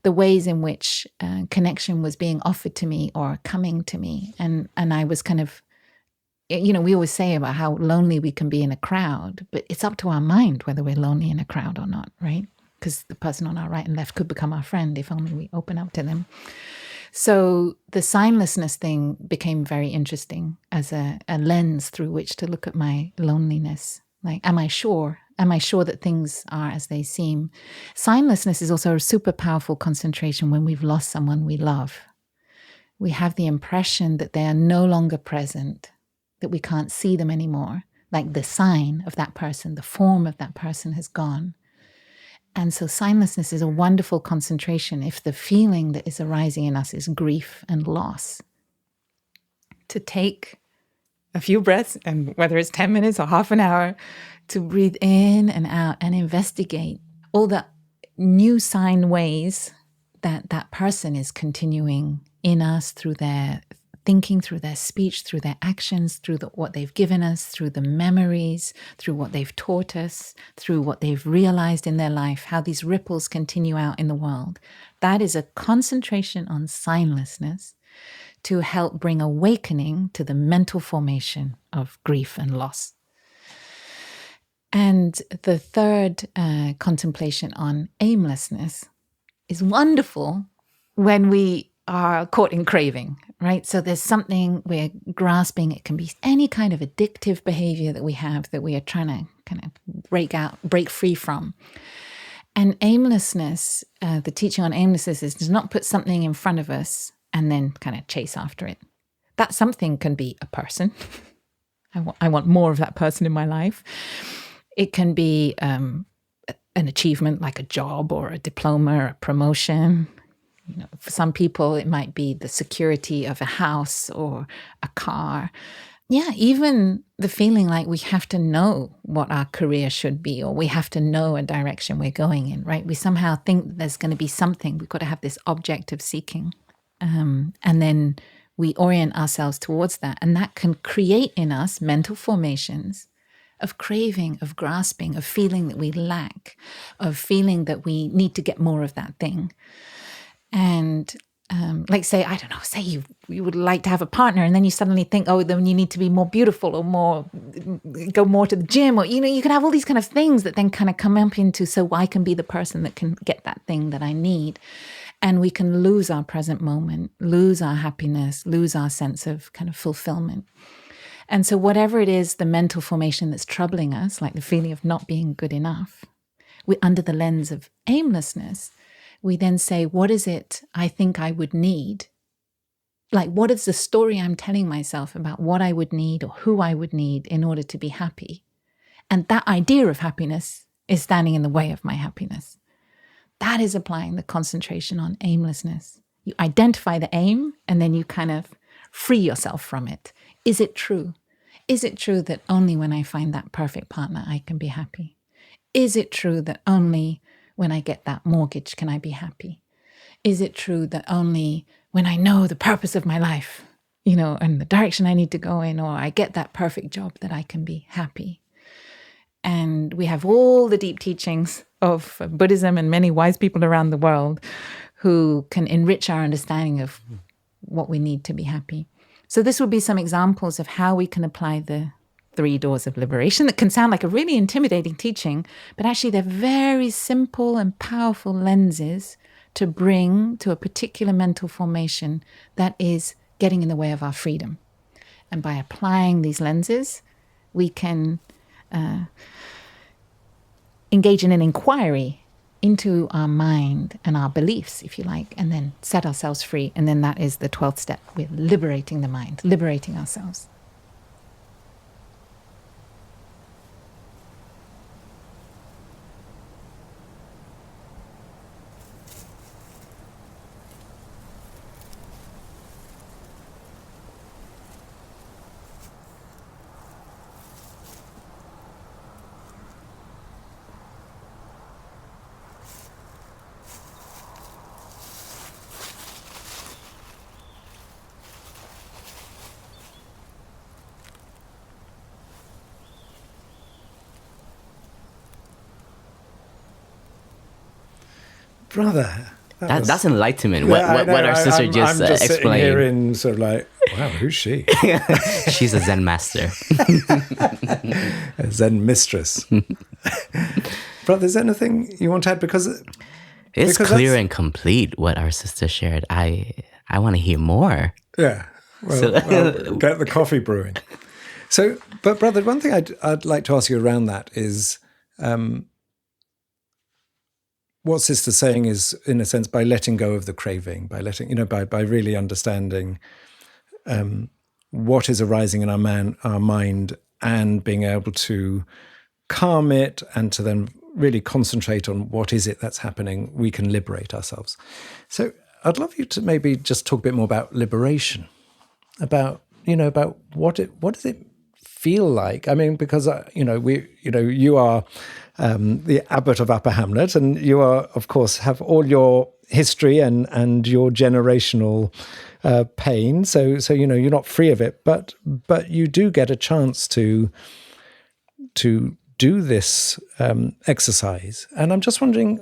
ways in which connection was being offered to me or coming to me. And I was kind of, we always say about how lonely we can be in a crowd, but it's up to our mind whether we're lonely in a crowd or not, right? Because the person on our right and left could become our friend if only we open up to them. So the signlessness thing became very interesting as a lens through which to look at my loneliness. Like, am I sure? Am I sure that things are as they seem? Signlessness is also a super powerful concentration when we've lost someone we love. We have the impression that they are no longer present, that we can't see them anymore. Like the sign of that person, the form of that person has gone. And so signlessness is a wonderful concentration if the feeling that is arising in us is grief and loss. To take a few breaths, and whether it's 10 minutes or half an hour, to breathe in and out and investigate all the new sign ways that that person is continuing in us through their thinking, through their speech, through their actions, through what they've given us, through the memories, through what they've taught us, through what they've realized in their life, how these ripples continue out in the world. That is a concentration on signlessness to help bring awakening to the mental formation of grief and loss. And the third contemplation on aimlessness is wonderful when we are caught in craving, right? So there's something we're grasping. It can be any kind of addictive behavior that we have that we are trying to kind of break free from. And aimlessness, the teaching on aimlessness is to not put something in front of us and then kind of chase after it. That something can be a person. I want more of that person in my life. It can be an achievement like a job or a diploma or a promotion. For some people, it might be the security of a house or a car. Yeah, even the feeling like we have to know what our career should be, or we have to know a direction we're going in, right? We somehow think that there's going to be something. We've got to have this object of seeking. And then we orient ourselves towards that. And that can create in us mental formations of craving, of grasping, of feeling that we lack, of feeling that we need to get more of that thing. And like say, I don't know, say you would like to have a partner and then you suddenly think, oh, then you need to be more beautiful or go more to the gym, or, you can have all these kind of things that then kind of come up into, so I can be the person that can get that thing that I need. And we can lose our present moment, lose our happiness, lose our sense of kind of fulfillment. And so whatever it is, the mental formation that's troubling us, like the feeling of not being good enough, we under the lens of aimlessness, we then say, what is it I think I would need? Like, what is the story I'm telling myself about what I would need or who I would need in order to be happy? And that idea of happiness is standing in the way of my happiness. That is applying the concentration on aimlessness. You identify the aim and then you kind of free yourself from it. Is it true? Is it true that only when I find that perfect partner I can be happy? Is it true that only when I get that mortgage can I be happy? Is it true that only when I know the purpose of my life, and the direction I need to go in, or I get that perfect job, that I can be happy? And we have all the deep teachings of Buddhism and many wise people around the world who can enrich our understanding of what we need to be happy. So this would be some examples of how we can apply the 3 doors of liberation that can sound like a really intimidating teaching, but actually they're very simple and powerful lenses to bring to a particular mental formation that is getting in the way of our freedom. And by applying these lenses, we can engage in an inquiry into our mind and our beliefs, if you like, and then set ourselves free. And then that is the 12th step. We're liberating the mind, liberating ourselves. Brother. That's enlightenment. What our sister I'm just explained. sitting here in sort of like, wow, who's she? She's a Zen master. A Zen mistress. Brother, is there anything you want to add? Because clear and complete what our sister shared. I want to hear more. Yeah. Well, get the coffee brewing. So, but brother, one thing I'd like to ask you around that is, what sister's saying is, in a sense, by letting go of the craving, by really understanding what is arising in our mind, and being able to calm it, and to then really concentrate on what is it that's happening, we can liberate ourselves. So I'd love you to maybe just talk a bit more about liberation, about what does it feel like? I mean, because you are the abbot of Upper Hamlet, and you are, of course, have all your history and your generational pain. So you're not free of it, but you do get a chance to do this exercise. And I'm just wondering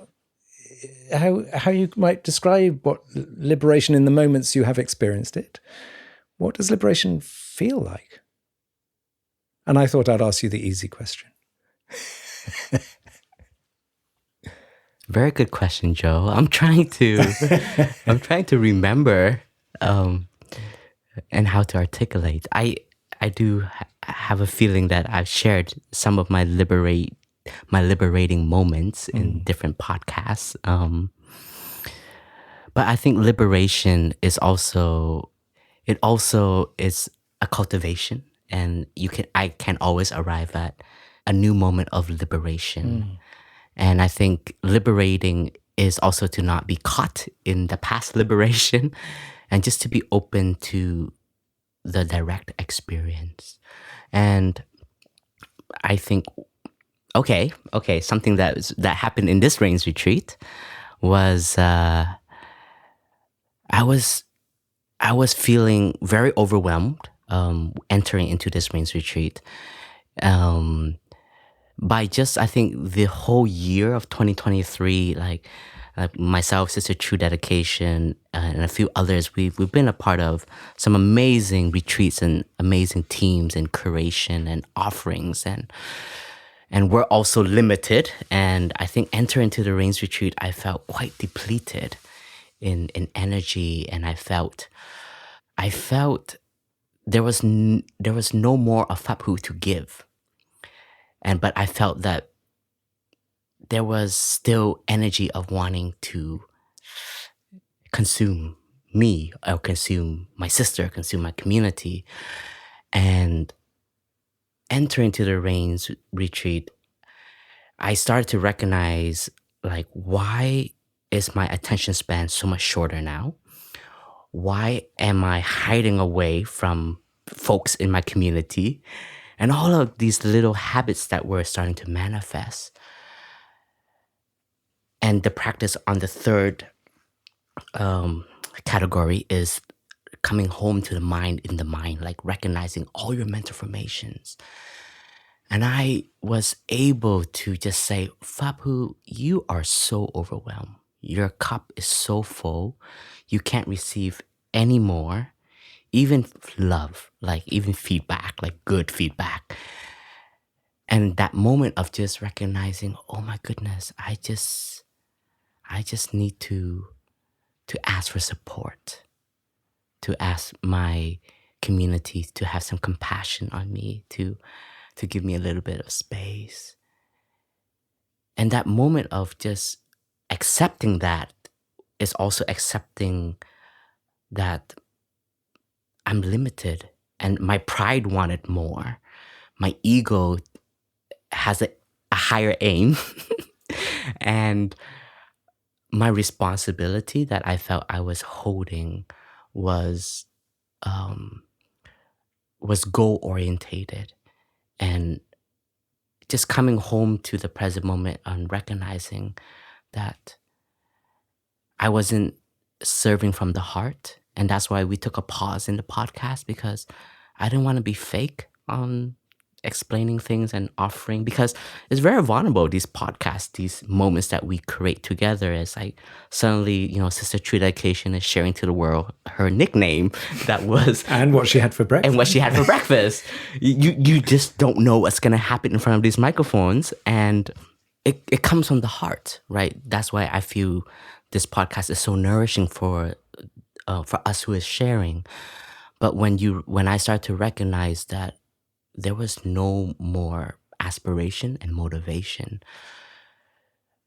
how you might describe what liberation in the moments you have experienced it. What does liberation feel like? And I thought I'd ask you the easy question. Very good question, Jo. I'm trying to remember and how to articulate. I do have a feeling that I've shared some of my liberating moments in different podcasts. But I think liberation is also is a cultivation, and I can always arrive at a new moment of liberation. And I think liberating is also to not be caught in the past liberation, and just to be open to the direct experience. And I think, okay, something that happened in this rains retreat was I was feeling very overwhelmed entering into this rains retreat. By just, I think, the whole year of 2023, like myself, Sister True Dedication, and a few others, we've been a part of some amazing retreats and amazing teams and curation and offerings, and we're also limited. And I think entering into the Rains Retreat, I felt quite depleted in energy, and I felt there was no more of Phap Huu to give. But I felt that there was still energy of wanting to consume me, or consume my sister, consume my community. And entering into the Rains Retreat, I started to recognize, like, why is my attention span so much shorter now? Why am I hiding away from folks in my community? And all of these little habits that were starting to manifest. And the practice on the third category is coming home to the mind in the mind, like recognizing all your mental formations. And I was able to just say, Phap Huu, you are so overwhelmed. Your cup is so full. You can't receive any more. Even love, like even feedback, like good feedback. And that moment of just recognizing, oh my goodness, I just need to ask for support, to ask my community to have some compassion on me, to give me a little bit of space. And that moment of just accepting that is also accepting that I'm limited, and my pride wanted more. My ego has a higher aim. And my responsibility that I felt I was holding was goal-orientated. And just coming home to the present moment and recognizing that I wasn't serving from the heart. And that's why we took a pause in the podcast, because I didn't want to be fake on explaining things and offering, because it's very vulnerable, these podcasts, these moments that we create together. It's like suddenly, Sister True Dedication is sharing to the world her nickname that was And what she had for breakfast. and what she had for breakfast. You just don't know what's going to happen in front of these microphones, and it comes from the heart, right? That's why I feel this podcast is so nourishing for us who is sharing. But when I start to recognize that there was no more aspiration and motivation,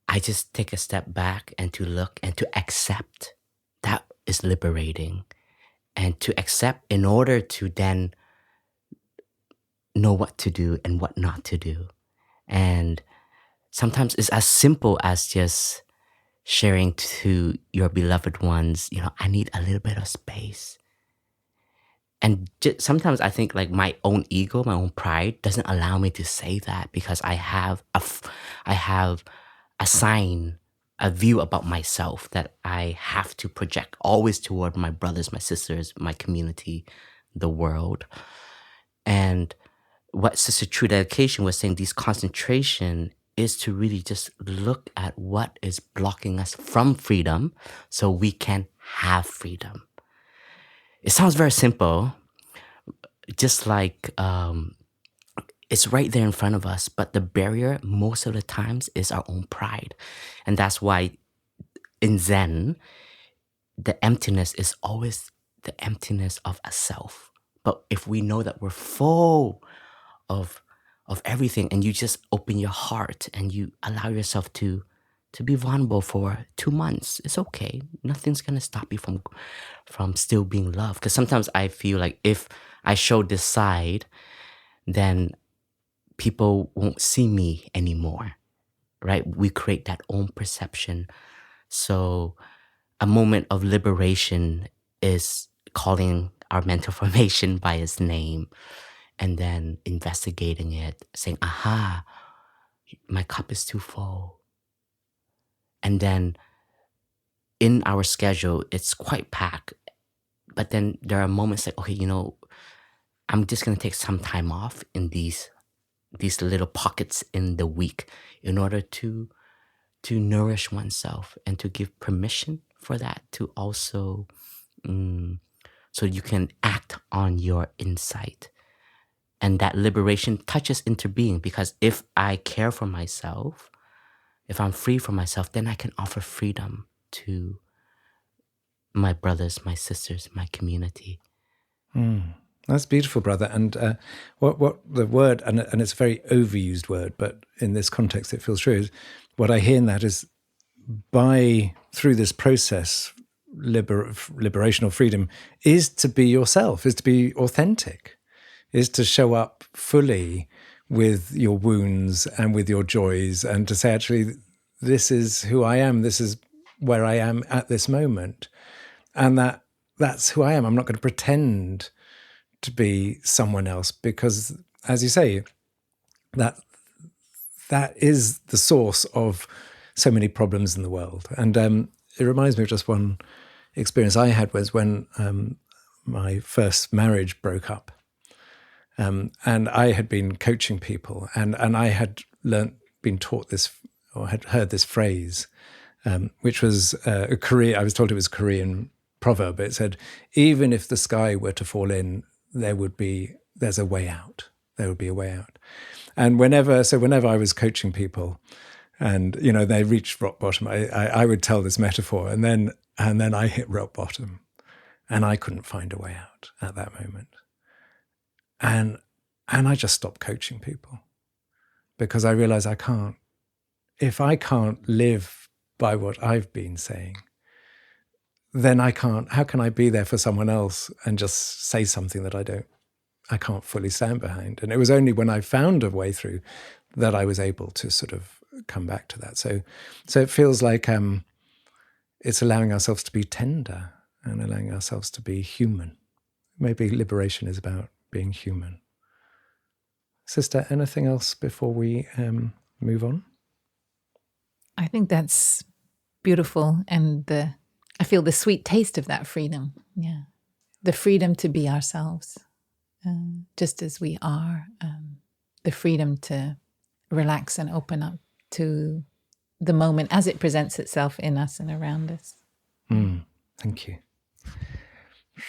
I just take a step back and to look and to accept. That is liberating. And to accept in order to then know what to do and what not to do. And sometimes it's as simple as just sharing to your beloved ones, I need a little bit of space. And sometimes I think like my own ego, my own pride doesn't allow me to say that, because I have assigned a view about myself that I have to project always toward my brothers, my sisters, my community, the world. And what Sister True Dedication was saying, this concentration is to really just look at what is blocking us from freedom so we can have freedom. It sounds very simple, just like it's right there in front of us, but the barrier most of the times is our own pride. And that's why in Zen, the emptiness is always the emptiness of a self. But if we know that we're full of everything, and you just open your heart and you allow yourself to be vulnerable for 2 months, it's okay. Nothing's gonna stop you from still being loved. Because sometimes I feel like if I show this side, then people won't see me anymore, right? We create that own perception. So a moment of liberation is calling our mental formation by its name, and then investigating it, saying, aha, my cup is too full. And then in our schedule, it's quite packed. But then there are moments like, okay, I'm just going to take some time off in these little pockets in the week in order to nourish oneself and to give permission for that to also, so you can act on your insight. And that liberation touches into being, because if I care for myself, if I'm free for myself, then I can offer freedom to my brothers, my sisters, my community. That's beautiful, brother. And what the word, and it's a very overused word, but in this context it feels true, is what I hear in that is through this process, liberation or freedom is to be yourself, is to be authentic, is to show up fully with your wounds and with your joys, and to say, actually, this is who I am, this is where I am at this moment, and that's who I am. I'm not going to pretend to be someone else, because, as you say, that is the source of so many problems in the world. And it reminds me of just one experience I had, was when my first marriage broke up. And I had been coaching people, and I had been taught this, or had heard this phrase, which was I was told it was a Korean proverb. It said, even if the sky were to fall in, there's a way out. There would be a way out. And whenever I was coaching people, and they reached rock bottom, I would tell this metaphor, and then I hit rock bottom, and I couldn't find a way out at that moment. And I just stopped coaching people, because I realized if I can't live by what I've been saying, then how can I be there for someone else and just say something that I can't fully stand behind? And it was only when I found a way through that I was able to sort of come back to that. So it feels like it's allowing ourselves to be tender and allowing ourselves to be human. Maybe liberation is about being human. Sister, anything else before we move on? I think that's beautiful, and I feel the sweet taste of that freedom. Yeah, the freedom to be ourselves, just as we are, the freedom to relax and open up to the moment as it presents itself in us and around us. Thank you.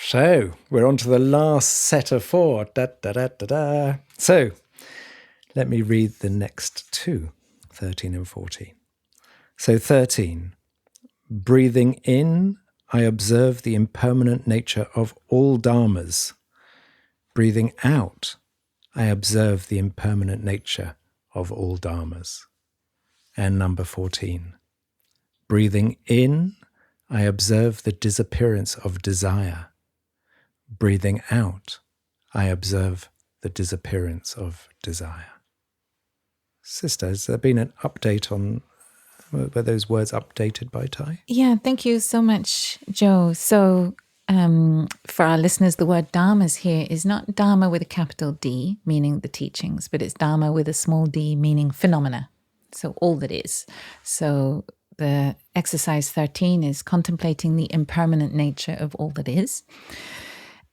So we're on to the last set of 4. Da, da, da, da, da. So let me read the next 2, 13 and 14. So 13, breathing in, I observe the impermanent nature of all dharmas. Breathing out, I observe the impermanent nature of all dharmas. And number 14, breathing in, I observe the disappearance of desire. Breathing out, I observe the disappearance of desire. Sister, has there been an update on, were those words updated by Thay? Yeah, thank you so much, Jo. So for our listeners, the word dharmas here is not dharma with a capital D, meaning the teachings, but it's dharma with a small d, meaning phenomena. So all that is. So the exercise 13 is contemplating the impermanent nature of all that is.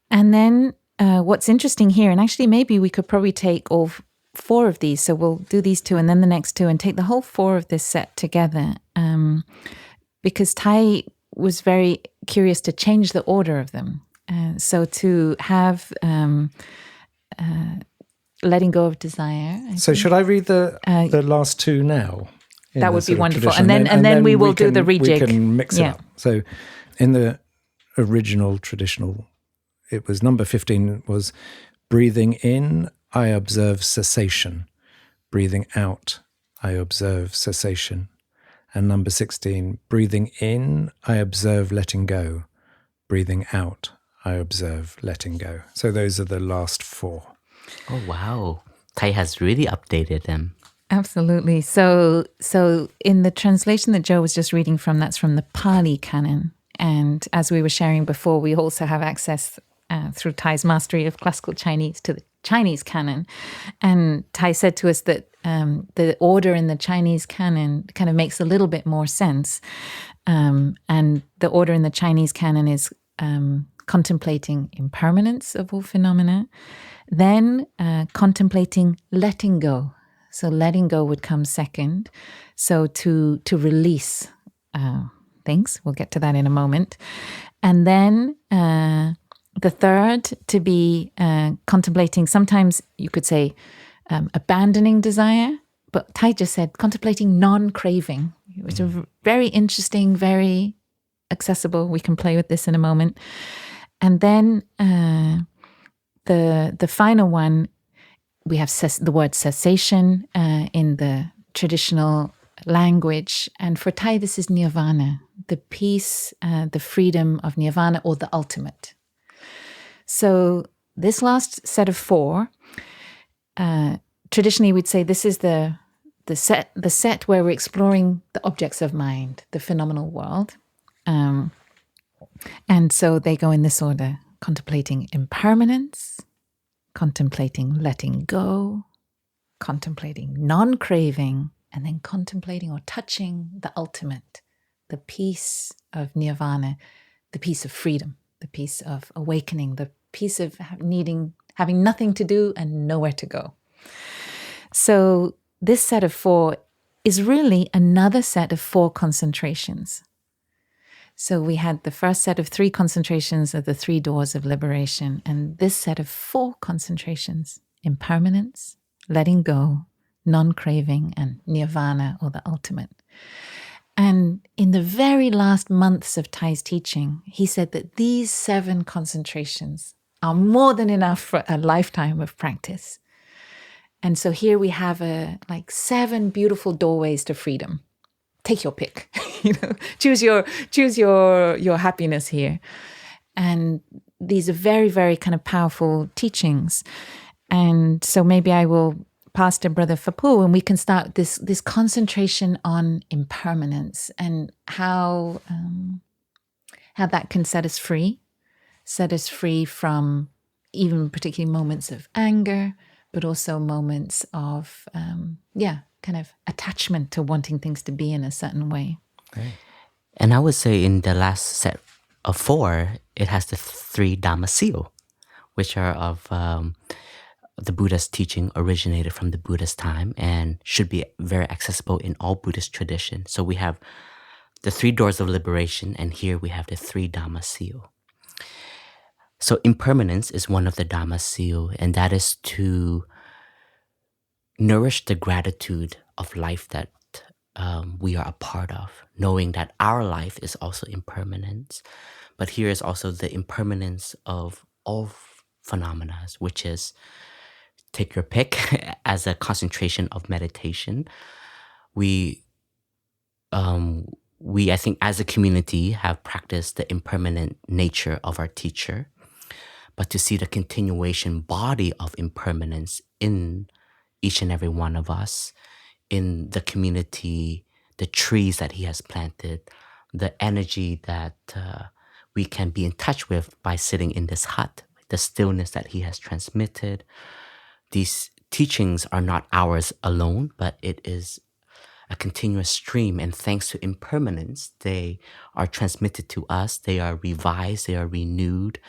And then what's interesting here, and actually maybe we could probably take all 4 of these. So we'll do these 2 and then the next 2 and take the whole 4 of this set together. Because Thay was very curious to change the order of them. So to have letting go of desire. So should I read the last 2 now? That would be wonderful. And then we will do the rejig. We can mix it up. So in the original traditional, it was number 15 was breathing in, I observe cessation. Breathing out, I observe cessation. And number 16, breathing in, I observe letting go. Breathing out, I observe letting go. So those are the last 4. Oh, wow. Thay has really updated them. Absolutely. So in the translation that Jo was just reading from, that's from the Pali canon. And as we were sharing before, we also have access through Thay's mastery of classical Chinese to the Chinese canon. And Thay said to us that the order in the Chinese canon kind of makes a little bit more sense. And the order in the Chinese canon is contemplating impermanence of all phenomena, then contemplating letting go. So letting go would come second. So to release things, we'll get to that in a moment. And then the third to be contemplating, sometimes you could say abandoning desire, but Thay just said contemplating non-craving, which is very interesting, very accessible. We can play with this in a moment. And then the final one, we have the word cessation in the traditional language. And for Thay, this is nirvana, the peace, the freedom of nirvana, or the ultimate. So this last set of 4, traditionally we'd say this is the set where we're exploring the objects of mind, the phenomenal world. And so they go in this order: contemplating impermanence, contemplating letting go, contemplating non-craving, and then contemplating or touching the ultimate, the peace of nirvana, the peace of freedom, the peace of awakening, the peace of having nothing to do and nowhere to go. So this set of 4 is really another set of 4 concentrations. So we had the first set of 3 concentrations of the 3 doors of liberation, and this set of 4 concentrations: impermanence, letting go, non-craving, and nirvana, or the ultimate. And in the very last months of Thay's teaching, he said that these 7 concentrations are more than enough for a lifetime of practice. And so here we have 7 beautiful doorways to freedom. Take your pick. Choose your happiness here. And these are very, very kind of powerful teachings. And so maybe I will pass to Brother Phap Huu, and we can start this concentration on impermanence and how that can set us free from even particularly moments of anger, but also moments of kind of attachment to wanting things to be in a certain way. Okay. And I would say in the last set of 4, it has the 3 Dhamma seal, which are of the Buddha's teaching originated from the Buddha's time and should be very accessible in all Buddhist traditions. So we have the 3 doors of liberation, and here we have the 3 Dhamma seal. So impermanence is one of the Dhamma seal, and that is to nourish the gratitude of life that we are a part of, knowing that our life is also impermanence. But here is also the impermanence of all phenomena, which is, take your pick, as a concentration of meditation. We, I think, as a community, have practiced the impermanent nature of our teacher, but to see the continuation body of impermanence in each and every one of us, in the community, the trees that he has planted, the energy that we can be in touch with by sitting in this hut, the stillness that he has transmitted. These teachings are not ours alone, but it is a continuous stream. And thanks to impermanence, they are transmitted to us. They are revised. They are renewed.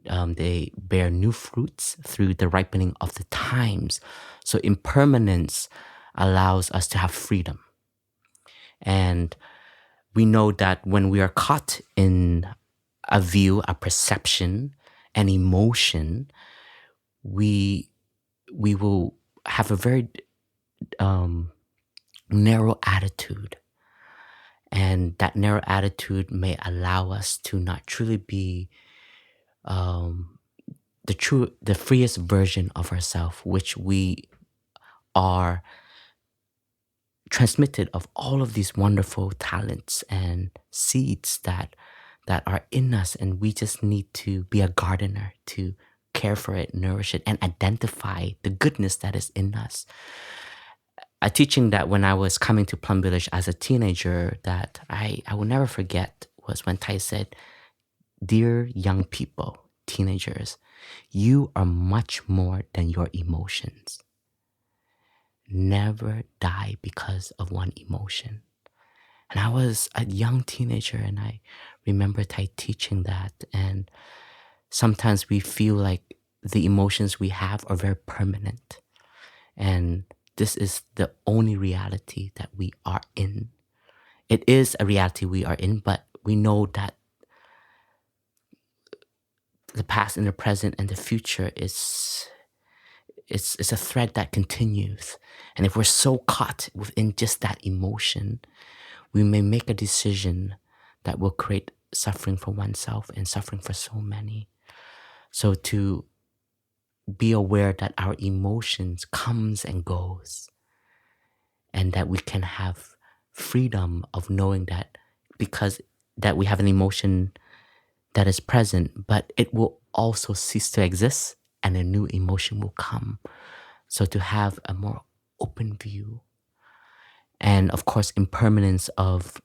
They bear new fruits through the ripening of the times. So impermanence allows us to have freedom. And we know that when we are caught in a view, a perception, an emotion, we will have a very narrow attitude. And that narrow attitude may allow us to not truly be the freest version of ourselves, which we are transmitted of all of these wonderful talents and seeds that are in us, and we just need to be a gardener to care for it, nourish it, and identify the goodness that is in us. A teaching that when I was coming to Plum Village as a teenager that I will never forget was when Thay said, "Dear young people, teenagers, you are much more than your emotions. Never die because of one emotion." And I was a young teenager, and I remember Thay teaching that. And sometimes we feel like the emotions we have are very permanent. And this is the only reality that we are in. It is a reality we are in, but we know that the past and the present and the future is a thread that continues. And if we're so caught within just that emotion, we may make a decision that will create suffering for oneself and suffering for so many. So to be aware that our emotions comes and goes, and that we can have freedom of knowing that because that we have an emotion that is present, but it will also cease to exist and a new emotion will come. So to have a more open view, and of course impermanence of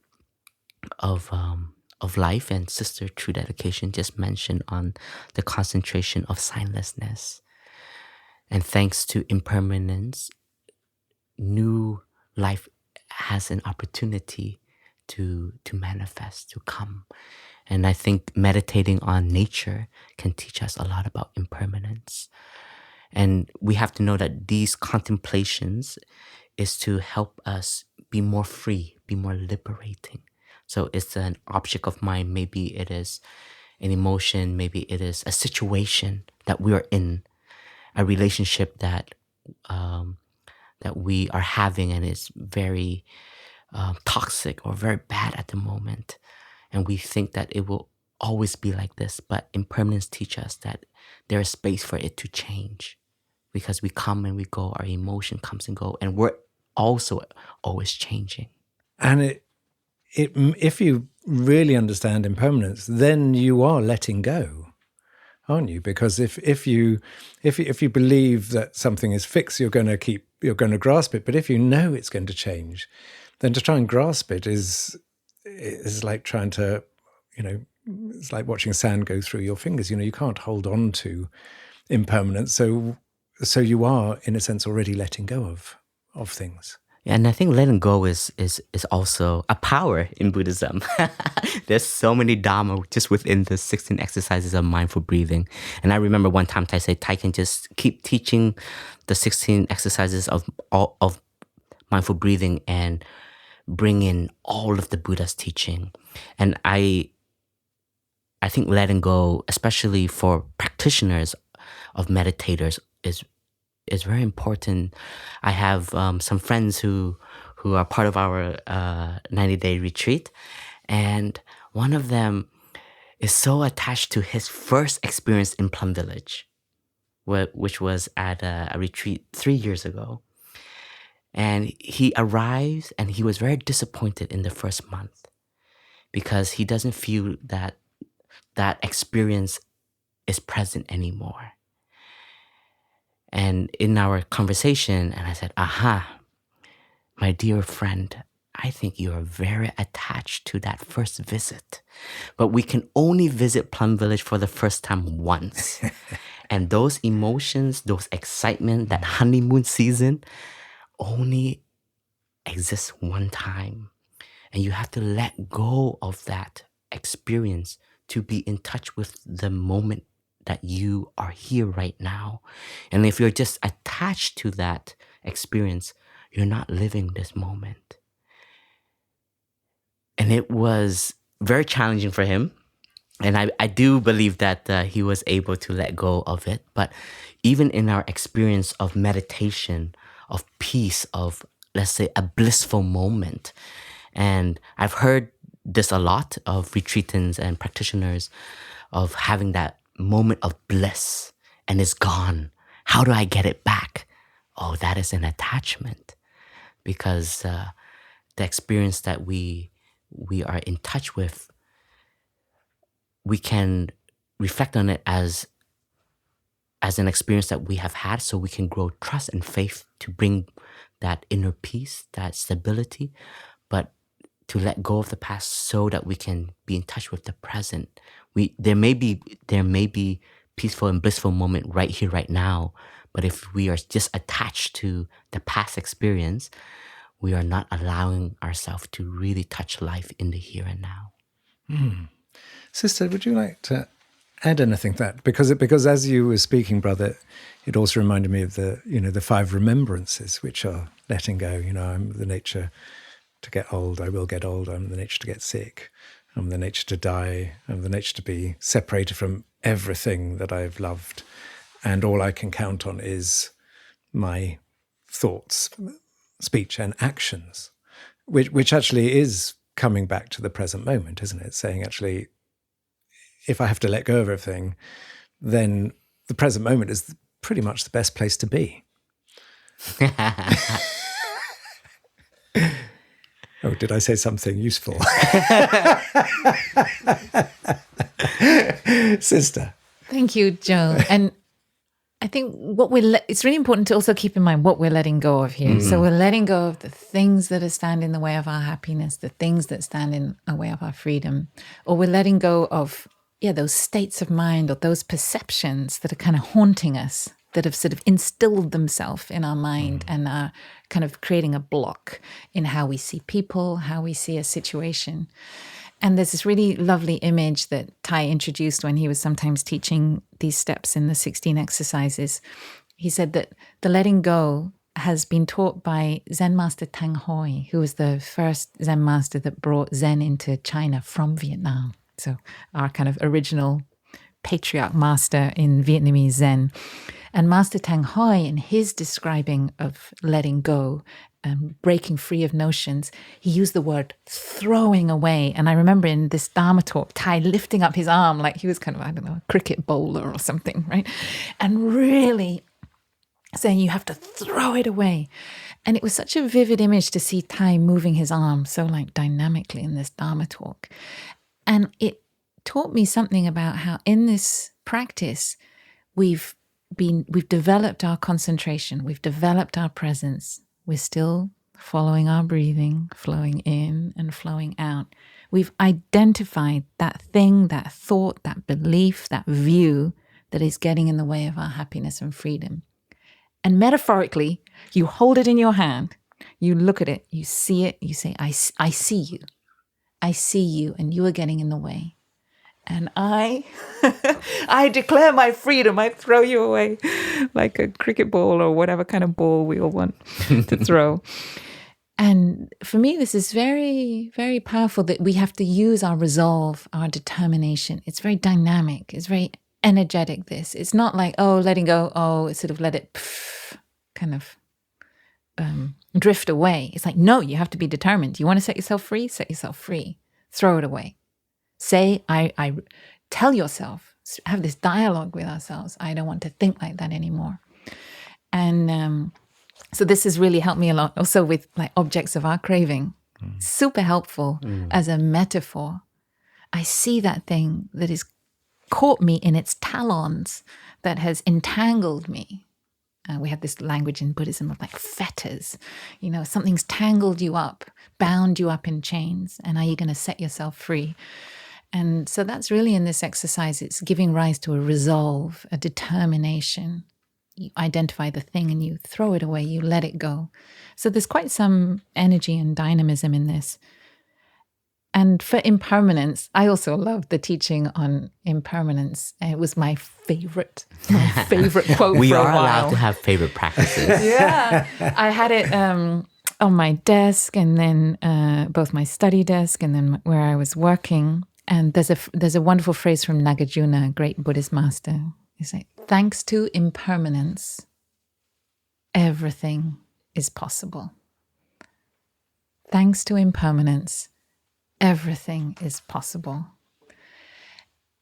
life. And Sister True Dedication just mentioned on the concentration of signlessness. And thanks to impermanence, new life has an opportunity to manifest, to come. And I think meditating on nature can teach us a lot about impermanence. And we have to know that these contemplations is to help us be more free, be more liberating. So it's an object of mind. Maybe it is an emotion. Maybe it is a situation that we are in, a relationship that we are having, and it's very toxic or very bad at the moment. And we think that it will always be like this. But impermanence teaches us that there is space for it to change, because we come and we go, our emotion comes and go, and we're also always changing. And if you really understand impermanence, then you are letting go, aren't you? Because if you believe that something is fixed, you're going to grasp it. But if you know it's going to change, then to try and grasp it is like trying to, it's like watching sand go through your fingers. You can't hold on to impermanence. So you are, in a sense, already letting go of things. And I think letting go is also a power in Buddhism. There's so many Dharma just within the 16 exercises of mindful breathing. And I remember one time Thay said, Thay can just keep teaching the 16 exercises of mindful breathing and bring in all of the Buddha's teaching. And I think letting go, especially for practitioners of meditators, is very important. I have some friends who are part of our 90-day retreat, and one of them is so attached to his first experience in Plum Village, which was at a retreat 3 years ago. And he arrives and he was very disappointed in the first month because he doesn't feel that experience is present anymore. And in our conversation, and I said, aha, my dear friend, I think you are very attached to that first visit. But we can only visit Plum Village for the first time once. And those emotions, those excitement, that honeymoon season only exists one time. And you have to let go of that experience to be in touch with the moment that you are here right now. And if you're just attached to that experience, you're not living this moment. And it was very challenging for him. And I do believe that he was able to let go of it. But even in our experience of meditation, of peace, of, let's say, a blissful moment. And I've heard this a lot of retreatants and practitioners of having that moment of bliss and it's gone. How do I get it back? Oh, that is an attachment, because the experience that we are in touch with, we can reflect on it as an experience that we have had, so we can grow trust and faith to bring that inner peace, that stability, but to let go of the past so that we can be in touch with the present. There may be peaceful and blissful moment right here, right now, but if we are just attached to the past experience, we are not allowing ourselves to really touch life in the here and now. Sister, would you like to add anything to that? Because as you were speaking, brother, it also reminded me of the 5 remembrances, which are letting go. I'm the nature to get old, I will get old. I'm the nature to get sick. I'm the nature to die. I'm the nature to be separated from everything that I've loved. And all I can count on is my thoughts, speech and actions, which actually is coming back to the present moment, isn't it? Saying, actually, if I have to let go of everything, then the present moment is pretty much the best place to be. Oh, did I say something useful? Sister. Thank you, Jo. And I think it's really important to also keep in mind what we're letting go of here. So we're letting go of the things that stand in the way of our happiness, the things that stand in the way of our freedom, or we're letting go of those states of mind or those perceptions that are kind of haunting us, that have sort of instilled themselves in our mind and are kind of creating a block in how we see people, how we see a situation. And there's this really lovely image that Thay introduced when he was sometimes teaching these steps in the 16 exercises. He said that the letting go has been taught by Zen master Thich Nhat Hanh, who was the first Zen master that brought Zen into China from Vietnam. So our kind of original patriarch master in Vietnamese Zen. And Master Thich Nhat Hanh, in his describing of letting go, breaking free of notions, he used the word throwing away. And I remember in this Dharma talk, Thay lifting up his arm like he was kind of, a cricket bowler or something, right? And really saying you have to throw it away. And it was such a vivid image to see Thay moving his arm so dynamically in this Dharma talk. And it taught me something about how in this practice, we've developed our concentration, we've developed our presence. We're still following our breathing, flowing in and flowing out. We've identified that thing, that thought, that belief, that view that is getting in the way of our happiness and freedom. And metaphorically, you hold it in your hand You look at it, you see it, you say, I see you. I see you, and you are getting in the way. And I declare my freedom. I throw you away like a cricket ball or whatever kind of ball we all want to throw. And for me, this is very, very powerful that we have to use our resolve, our determination. It's very dynamic. It's very energetic, this. It's not like, oh, letting go. Oh, sort of let it kind of drift away. It's like, no, you have to be determined. You want to set yourself free? Set yourself free. Throw it away. Say, I tell yourself, have this dialogue with ourselves. I don't want to think like that anymore. And so this has really helped me a lot. Also with like objects of our craving. Super helpful as a metaphor. I see that thing that has caught me in its talons, that has entangled me. We have this language in Buddhism of like fetters. You know, something's tangled you up, bound you up in chains, and are you going to set yourself free? And so that's really in this exercise, it's giving rise to a resolve, a determination. You identify the thing and you throw it away, you let it go. So there's quite some energy and dynamism in this. And for impermanence, I also love the teaching on impermanence. It was my favorite quote We for a are while. allowed to have favorite practices. Yeah, I had it on my desk, and then both my study desk and then where I was working. And there's a wonderful phrase from Nagarjuna, a great Buddhist master. It's like, thanks to impermanence, everything is possible. Thanks to impermanence, everything is possible.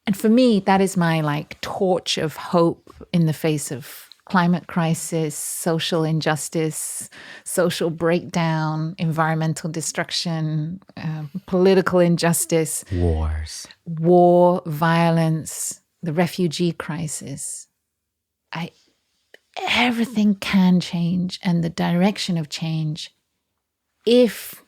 And for me, that is my like torch of hope in the face of climate crisis, social injustice, social breakdown, environmental destruction, political injustice, war, violence, the refugee crisis. Everything can change, and the direction of change, if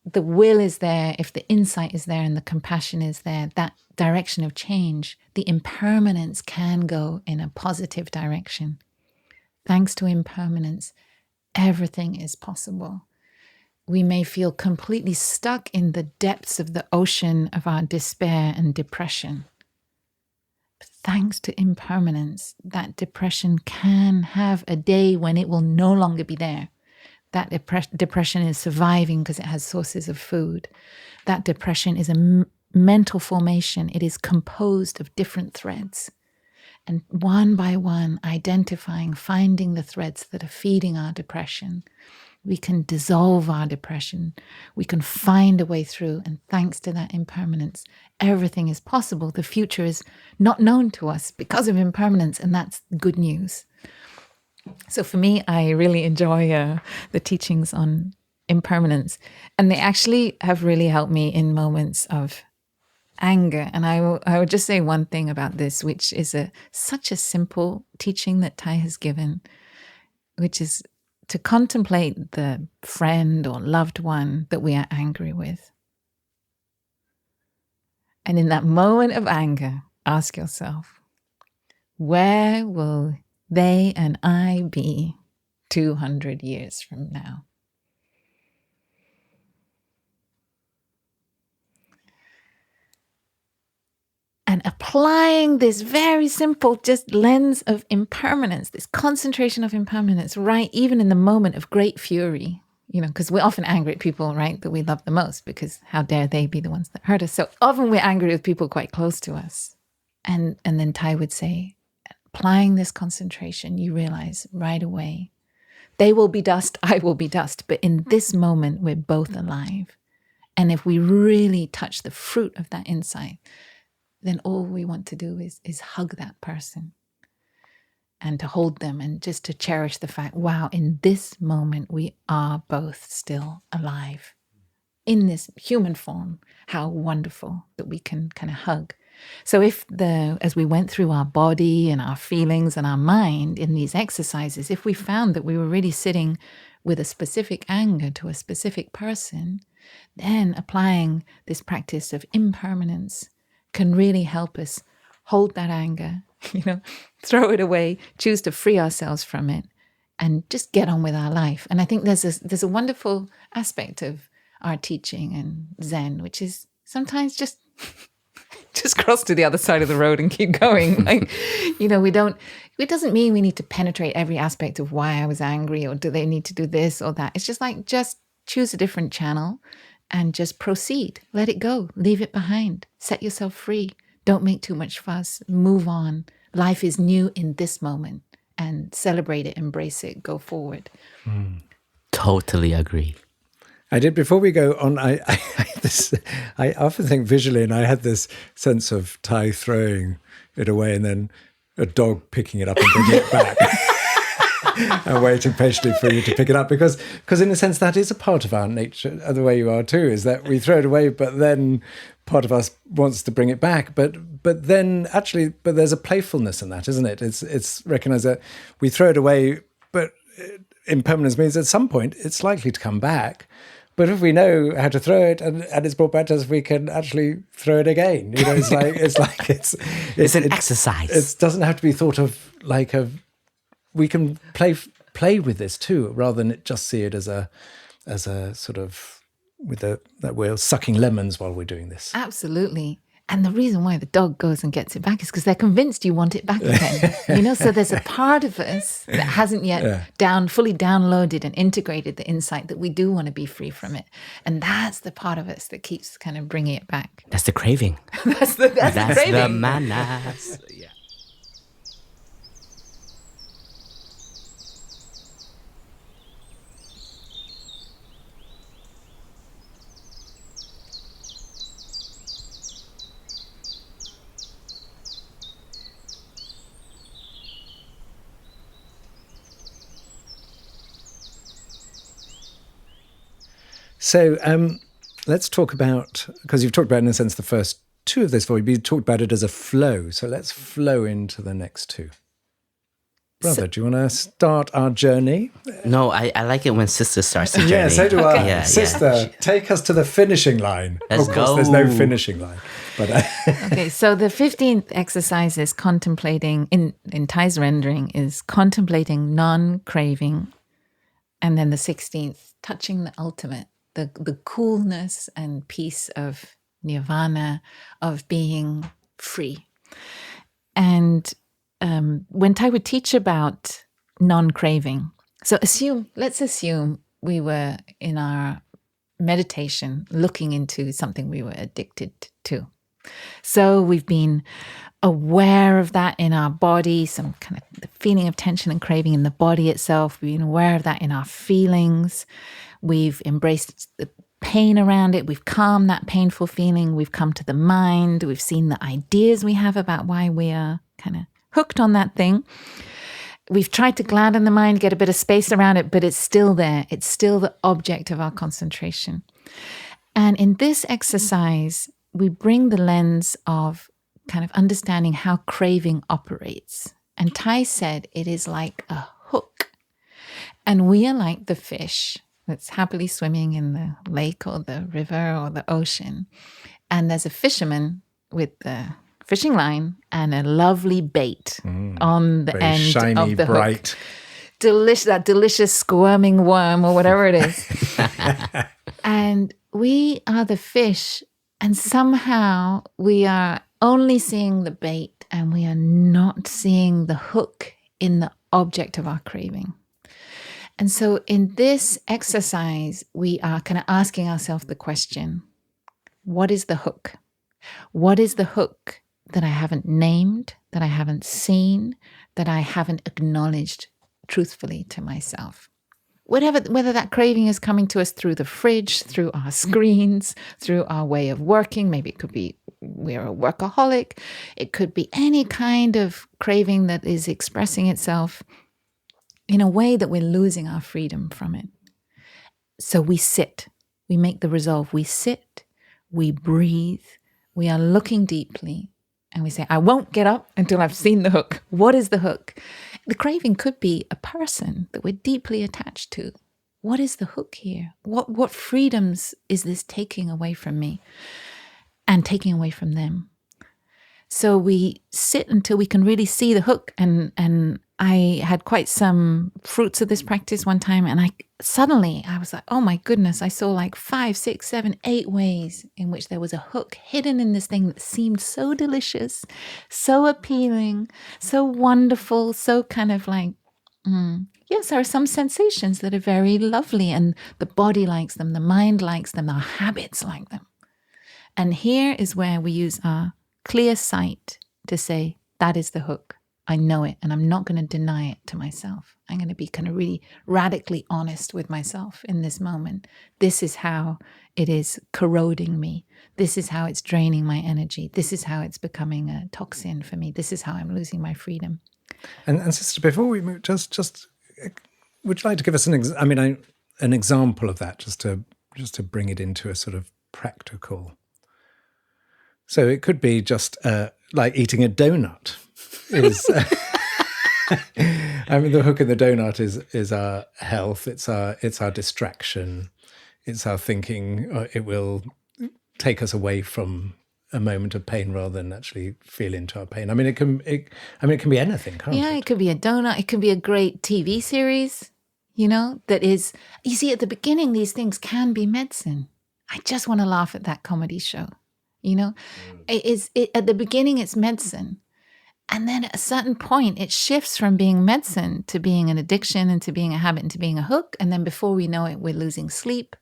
the will is there, if the insight is there and the compassion is there, that direction of change, the impermanence can go in a positive direction. Thanks to impermanence, everything is possible. We may feel completely stuck in the depths of the ocean of our despair and depression. But thanks to impermanence, that depression can have a day when it will no longer be there. That depression is surviving because it has sources of food. That depression is a mental formation. It is composed of different threads. And one by one, identifying, finding the threads that are feeding our depression, we can dissolve our depression. We can find a way through. And thanks to that impermanence, everything is possible. The future is not known to us because of impermanence, and that's good news. So for me, I really enjoy the teachings on impermanence. And they actually have really helped me in moments of anger. And I would just say one thing about this, which is such a simple teaching that Thay has given, which is to contemplate the friend or loved one that we are angry with. And in that moment of anger, ask yourself, where will they and I be 200 years from now? And applying this very simple just lens of impermanence, this concentration of impermanence, right, even in the moment of great fury, you know, because we're often angry at people, right, that we love the most, because how dare they be the ones that hurt us. So often we're angry with people quite close to us. And then Thay would say, applying this concentration, you realize right away, they will be dust, I will be dust. But in this moment, we're both alive. And if we really touch the fruit of that insight, then all we want to do is hug that person and to hold them and just to cherish the fact, wow, in this moment, we are both still alive. In this human form, how wonderful that we can kind of hug. So as we went through our body and our feelings and our mind in these exercises, if we found that we were really sitting with a specific anger to a specific person, then applying this practice of impermanence can really help us hold that anger, throw it away, choose to free ourselves from it, and just get on with our life. And I think there's a wonderful aspect of our teaching and Zen, which is sometimes just cross to the other side of the road and keep going. Like, it doesn't mean we need to penetrate every aspect of why I was angry or do they need to do this or that. It's just like, just choose a different channel and just proceed. Let it go. Leave it behind. Set yourself free. Don't make too much fuss. Move on. Life is new in this moment, and celebrate it, embrace it, go forward. Totally agree. I did, before we go on, I often think visually, and I had this sense of Thay throwing it away and then a dog picking it up and bringing it back and waiting patiently for you to pick it up, because in a sense that is a part of our nature, the way you are too, is that we throw it away, but then part of us wants to bring it back, but there's a playfulness in that, isn't it? It's recognise that we throw it away, but impermanence means at some point it's likely to come back. But if we know how to throw it and it's brought back to us, we can actually throw it again. It's an exercise. It doesn't have to be thought of like we can play with this too, rather than just see it as a sort of that we're sucking lemons while we're doing this. Absolutely. And the reason why the dog goes and gets it back is because they're convinced you want it back again. So there's a part of us that hasn't yet fully downloaded and integrated the insight that we do want to be free from it. And that's the part of us that keeps kind of bringing it back. That's the craving. That's the craving. The manas. Yeah. So let's talk about, because you've talked about, in a sense, the first two of this for you, but you talked about it as a flow. So let's flow into the next two. Brother, do you want to start our journey? No, I like it when sister starts the journey. Yeah, so do I. Yeah, sister, take us to the finishing line. Let's of course, go. There's no finishing line. But Okay, so the 15th exercise is contemplating, in Thay's rendering, is contemplating non-craving. And then the 16th, touching the ultimate, the coolness and peace of nirvana, of being free. And when Thay would teach about non-craving, so let's assume we were in our meditation looking into something we were addicted to. So we've been aware of that in our body, some kind of the feeling of tension and craving in the body itself. We've been aware of that in our feelings. We've embraced the pain around it. We've calmed that painful feeling. We've come to the mind. We've seen the ideas we have about why we are kind of hooked on that thing. We've tried to gladden the mind, get a bit of space around it, but it's still there. It's still the object of our concentration. And in this exercise, we bring the lens of kind of understanding how craving operates. And Thay said it is like a hook. And we are like the fish that's happily swimming in the lake or the river or the ocean. And there's a fisherman with the fishing line and a lovely bait on the end shiny, of the bright hook. That delicious squirming worm or whatever it is. And we are the fish, and somehow we are only seeing the bait and we are not seeing the hook in the object of our craving. And so in this exercise, we are kind of asking ourselves the question, what is the hook? What is the hook that I haven't named, that I haven't seen, that I haven't acknowledged truthfully to myself? Whether that craving is coming to us through the fridge, through our screens, through our way of working, maybe it could be we're a workaholic, it could be any kind of craving that is expressing itself in a way that we're losing our freedom from it. So we sit, we make the resolve, we sit, we breathe, we are looking deeply, and we say, I won't get up until I've seen the hook. What is the hook? The craving could be a person that we're deeply attached to. What is the hook here? What freedoms is this taking away from me and taking away from them? So we sit until we can really see the hook and I had quite some fruits of this practice one time, and I was like, oh my goodness, I saw like 5, 6, 7, 8 ways in which there was a hook hidden in this thing that seemed so delicious, so appealing, so wonderful, so kind of like, yes, there are some sensations that are very lovely, and the body likes them, the mind likes them, our habits like them. And here is where we use our clear sight to say, that is the hook. I know it, and I'm not going to deny it to myself. I'm going to be kind of really radically honest with myself in this moment. This is how it is corroding me. This is how it's draining my energy. This is how it's becoming a toxin for me. This is how I'm losing my freedom. And sister, before we move, just would you like to give us an example of that, just to bring it into a sort of practical? So it could be just like eating a donut. The hook in the donut is our health. It's our distraction. It's our thinking. It will take us away from a moment of pain rather than actually feel into our pain. It can be anything, can't it? Yeah, it could be a donut. It could be a great TV series. That is. You see, at the beginning, these things can be medicine. I just want to laugh at that comedy show. At the beginning, it's medicine. And then at a certain point, it shifts from being medicine to being an addiction and to being a habit and to being a hook. And then before we know it, we're losing sleep.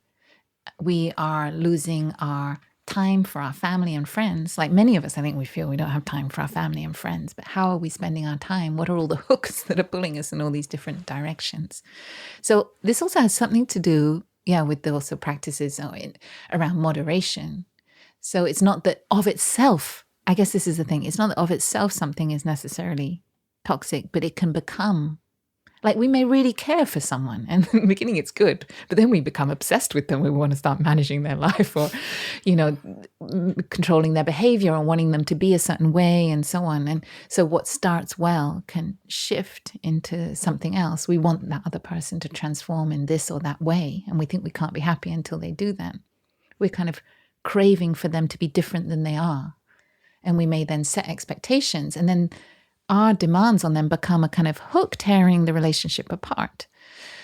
We are losing our time for our family and friends. Like many of us, I think we feel we don't have time for our family and friends. But how are we spending our time? What are all the hooks that are pulling us in all these different directions? So this also has something to do, with the also practices around moderation. So it's not that of itself, I guess this is the thing. It's not that of itself something is necessarily toxic, but it can become, like we may really care for someone and in the beginning it's good, but then we become obsessed with them. We want to start managing their life or, controlling their behavior or wanting them to be a certain way and so on. And so what starts well can shift into something else. We want that other person to transform in this or that way. And we think we can't be happy until they do that. We're kind of craving for them to be different than they are. And we may then set expectations, and then our demands on them become a kind of hook tearing the relationship apart.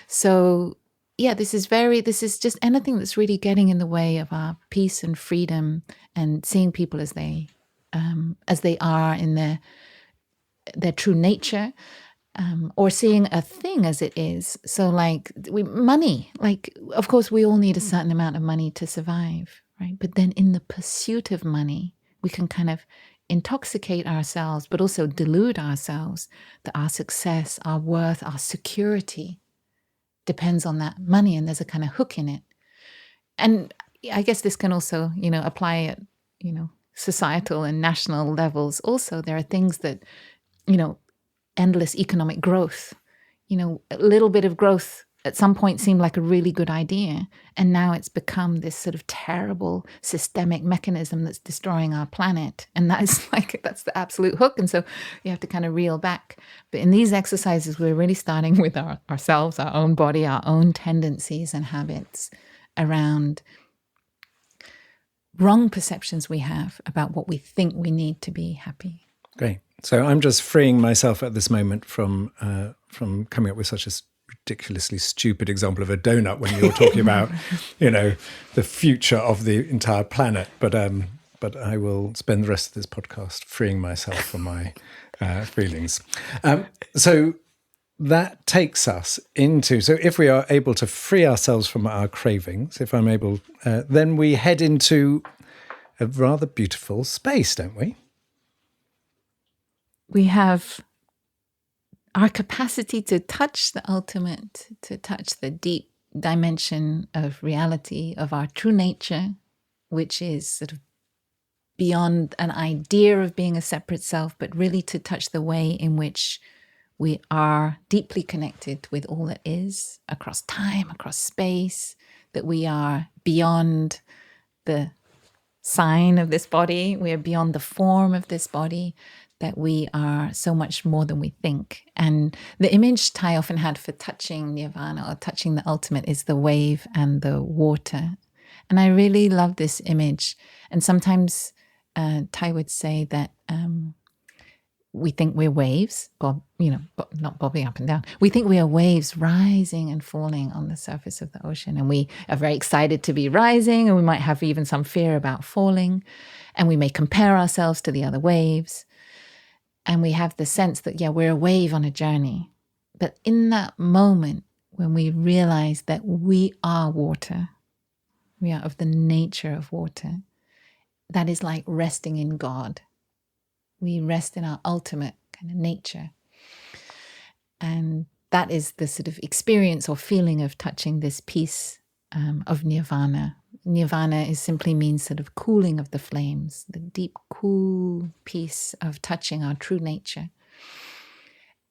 So this is just anything that's really getting in the way of our peace and freedom and seeing people as they are in their true nature, or seeing a thing as it is. So like money, like of course we all need a certain amount of money to survive, right? But then in the pursuit of money, we can kind of intoxicate ourselves, but also delude ourselves that our success, our worth, our security depends on that money, and there's a kind of hook in it. And I guess this can also, apply at, societal and national levels. Also, there are things that, endless economic growth, a little bit of growth at some point seemed like a really good idea. And now it's become this sort of terrible systemic mechanism that's destroying our planet. And that's the absolute hook. And so you have to kind of reel back. But in these exercises, we're really starting with ourselves, our own body, our own tendencies and habits around wrong perceptions we have about what we think we need to be happy. Great. So I'm just freeing myself at this moment from coming up with such a ridiculously stupid example of a donut when you're talking about, the future of the entire planet. But I will spend the rest of this podcast freeing myself from my feelings. So that takes us into, so if we are able to free ourselves from our cravings, if I'm able, then we head into a rather beautiful space, don't we? We have our capacity to touch the ultimate, to touch the deep dimension of reality, of our true nature, which is sort of beyond an idea of being a separate self, but really to touch the way in which we are deeply connected with all that is, across time, across space, that we are beyond the sign of this body, we are beyond the form of this body, that we are so much more than we think. And the image Thay often had for touching nirvana or touching the ultimate is the wave and the water. And I really love this image. And sometimes Thay would say that we think we're waves, not bobbing up and down. We think we are waves rising and falling on the surface of the ocean. And we are very excited to be rising, and we might have even some fear about falling. And we may compare ourselves to the other waves. And we have the sense that, we're a wave on a journey. But in that moment, when we realize that we are water, we are of the nature of water, that is like resting in God. We rest in our ultimate kind of nature. And that is the sort of experience or feeling of touching this piece of nirvana. Nirvana simply means sort of cooling of the flames, the deep, cool peace of touching our true nature.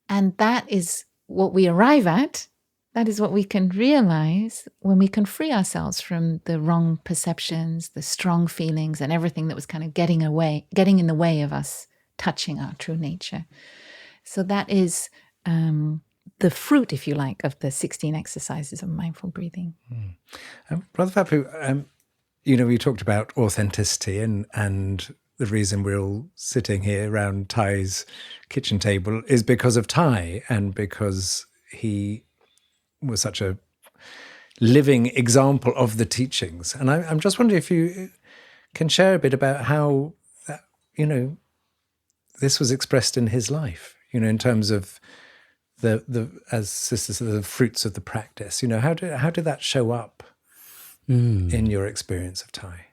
And that is what we arrive at. That is what we can realize when we can free ourselves from the wrong perceptions, the strong feelings, and everything that was kind of getting in the way of us touching our true nature. So that is the fruit, if you like, of the 16 exercises of mindful breathing. Brother Phap Huu, we talked about authenticity and the reason we're all sitting here around Thay's kitchen table is because of Thay and because he was such a living example of the teachings. And I'm just wondering if you can share a bit about how, this was expressed in his life, in terms of the as sisters said, the fruits of the practice. How did that show up in your experience of Thay?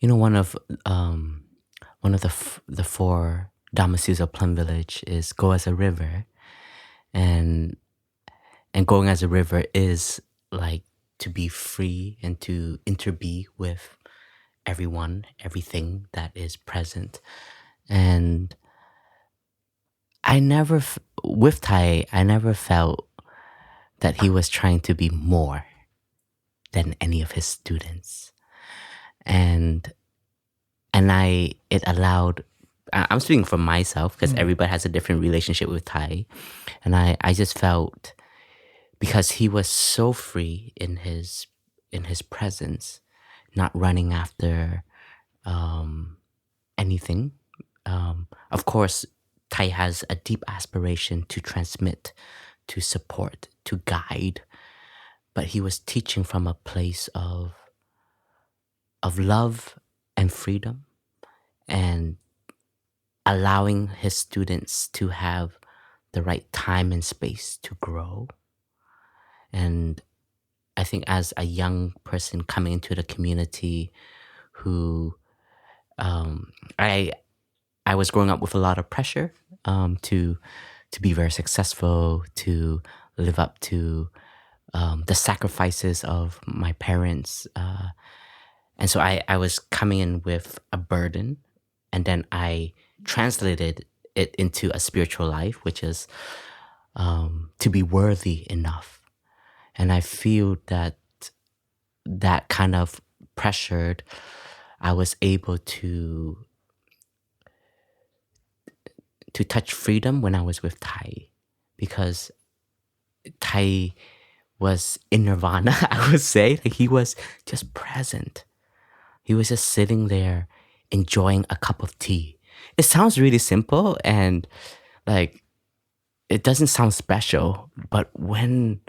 One of the four Dhammasus of Plum Village is go as a river, and going as a river is like to be free and to interbe with everyone, everything that is present. And with Thay, I never felt that he was trying to be more than any of his students. And it allowed, I'm speaking for myself because everybody has a different relationship with Thay. And I just felt, because he was so free in his presence, not running after anything. Of course, Thay has a deep aspiration to transmit, to support, to guide, but he was teaching from a place of love and freedom, and allowing his students to have the right time and space to grow. And I think as a young person coming into the community who I was growing up with a lot of pressure to be very successful, to live up to the sacrifices of my parents. And so I was coming in with a burden, and then I translated it into a spiritual life, which is to be worthy enough. And I feel that kind of pressured, I was able to touch freedom when I was with Thay, because Thay was in nirvana, I would say. Like, he was just present. He was just sitting there enjoying a cup of tea. It sounds really simple and like it doesn't sound special, but when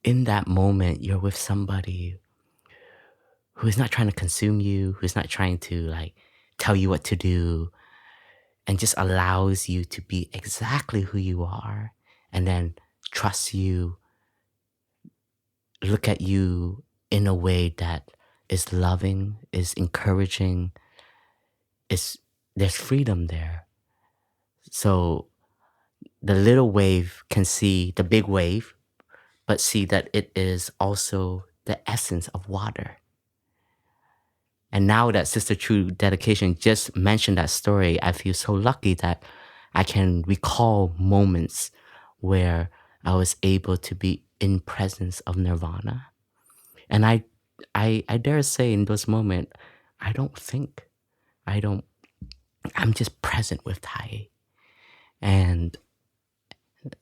in that moment you're with somebody who is not trying to consume you, who's not trying to like tell you what to do, and just allows you to be exactly who you are, and then trusts you, look at you in a way that is loving, is encouraging, there's freedom there. So the little wave can see the big wave, but see that it is also the essence of water. And now that Sister True Dedication just mentioned that story, I feel so lucky that I can recall moments where I was able to be in presence of nirvana. And I dare say in those moments, I'm just present with Thay. And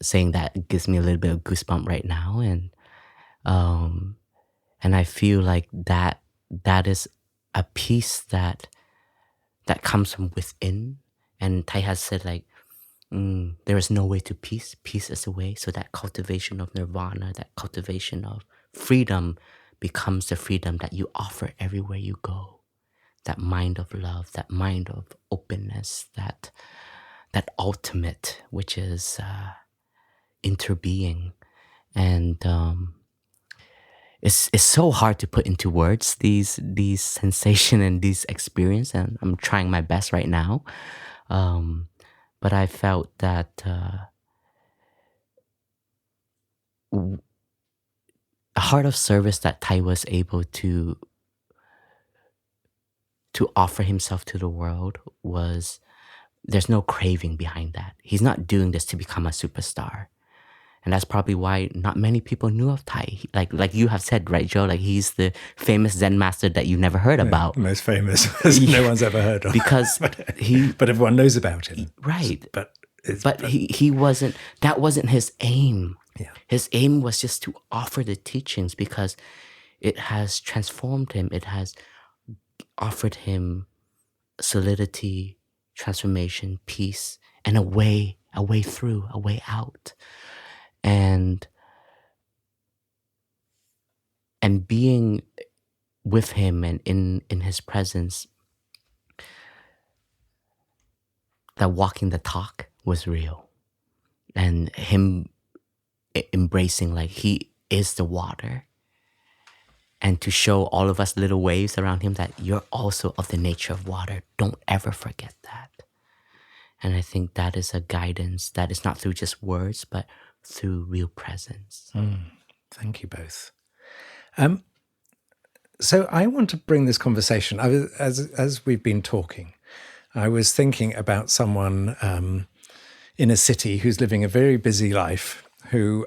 saying that gives me a little bit of goosebump right now. And I feel like that is a peace that comes from within, And Thay has said like, there is no way to peace. Peace is the way. So that cultivation of nirvana, that cultivation of freedom becomes the freedom that you offer everywhere you go. That mind of love, that mind of openness, that ultimate, which is interbeing. And it's so hard to put into words these sensation and these experience, and I'm trying my best right now. But I felt that a heart of service that Thay was able to offer himself to the world was, there's no craving behind that. He's not doing this to become a superstar. And that's probably why not many people knew of Thay. Like you have said, right, Jo? Like he's the famous Zen master that you never heard about. The most famous, no one's ever heard of. Because but everyone knows about him. Right. But he wasn't, that wasn't his aim. Yeah. His aim was just to offer the teachings because it has transformed him. It has offered him solidity, transformation, peace, and a way through, a way out. And being with him and in his presence, that walking the talk was real. And him embracing like he is the water. And to show all of us little waves around him that you're also of the nature of water. Don't ever forget that. And I think that is a guidance that is not through just words, but through real presence. Thank you both. So I want to bring this conversation, as we've been talking, I was thinking about someone in a city who's living a very busy life, who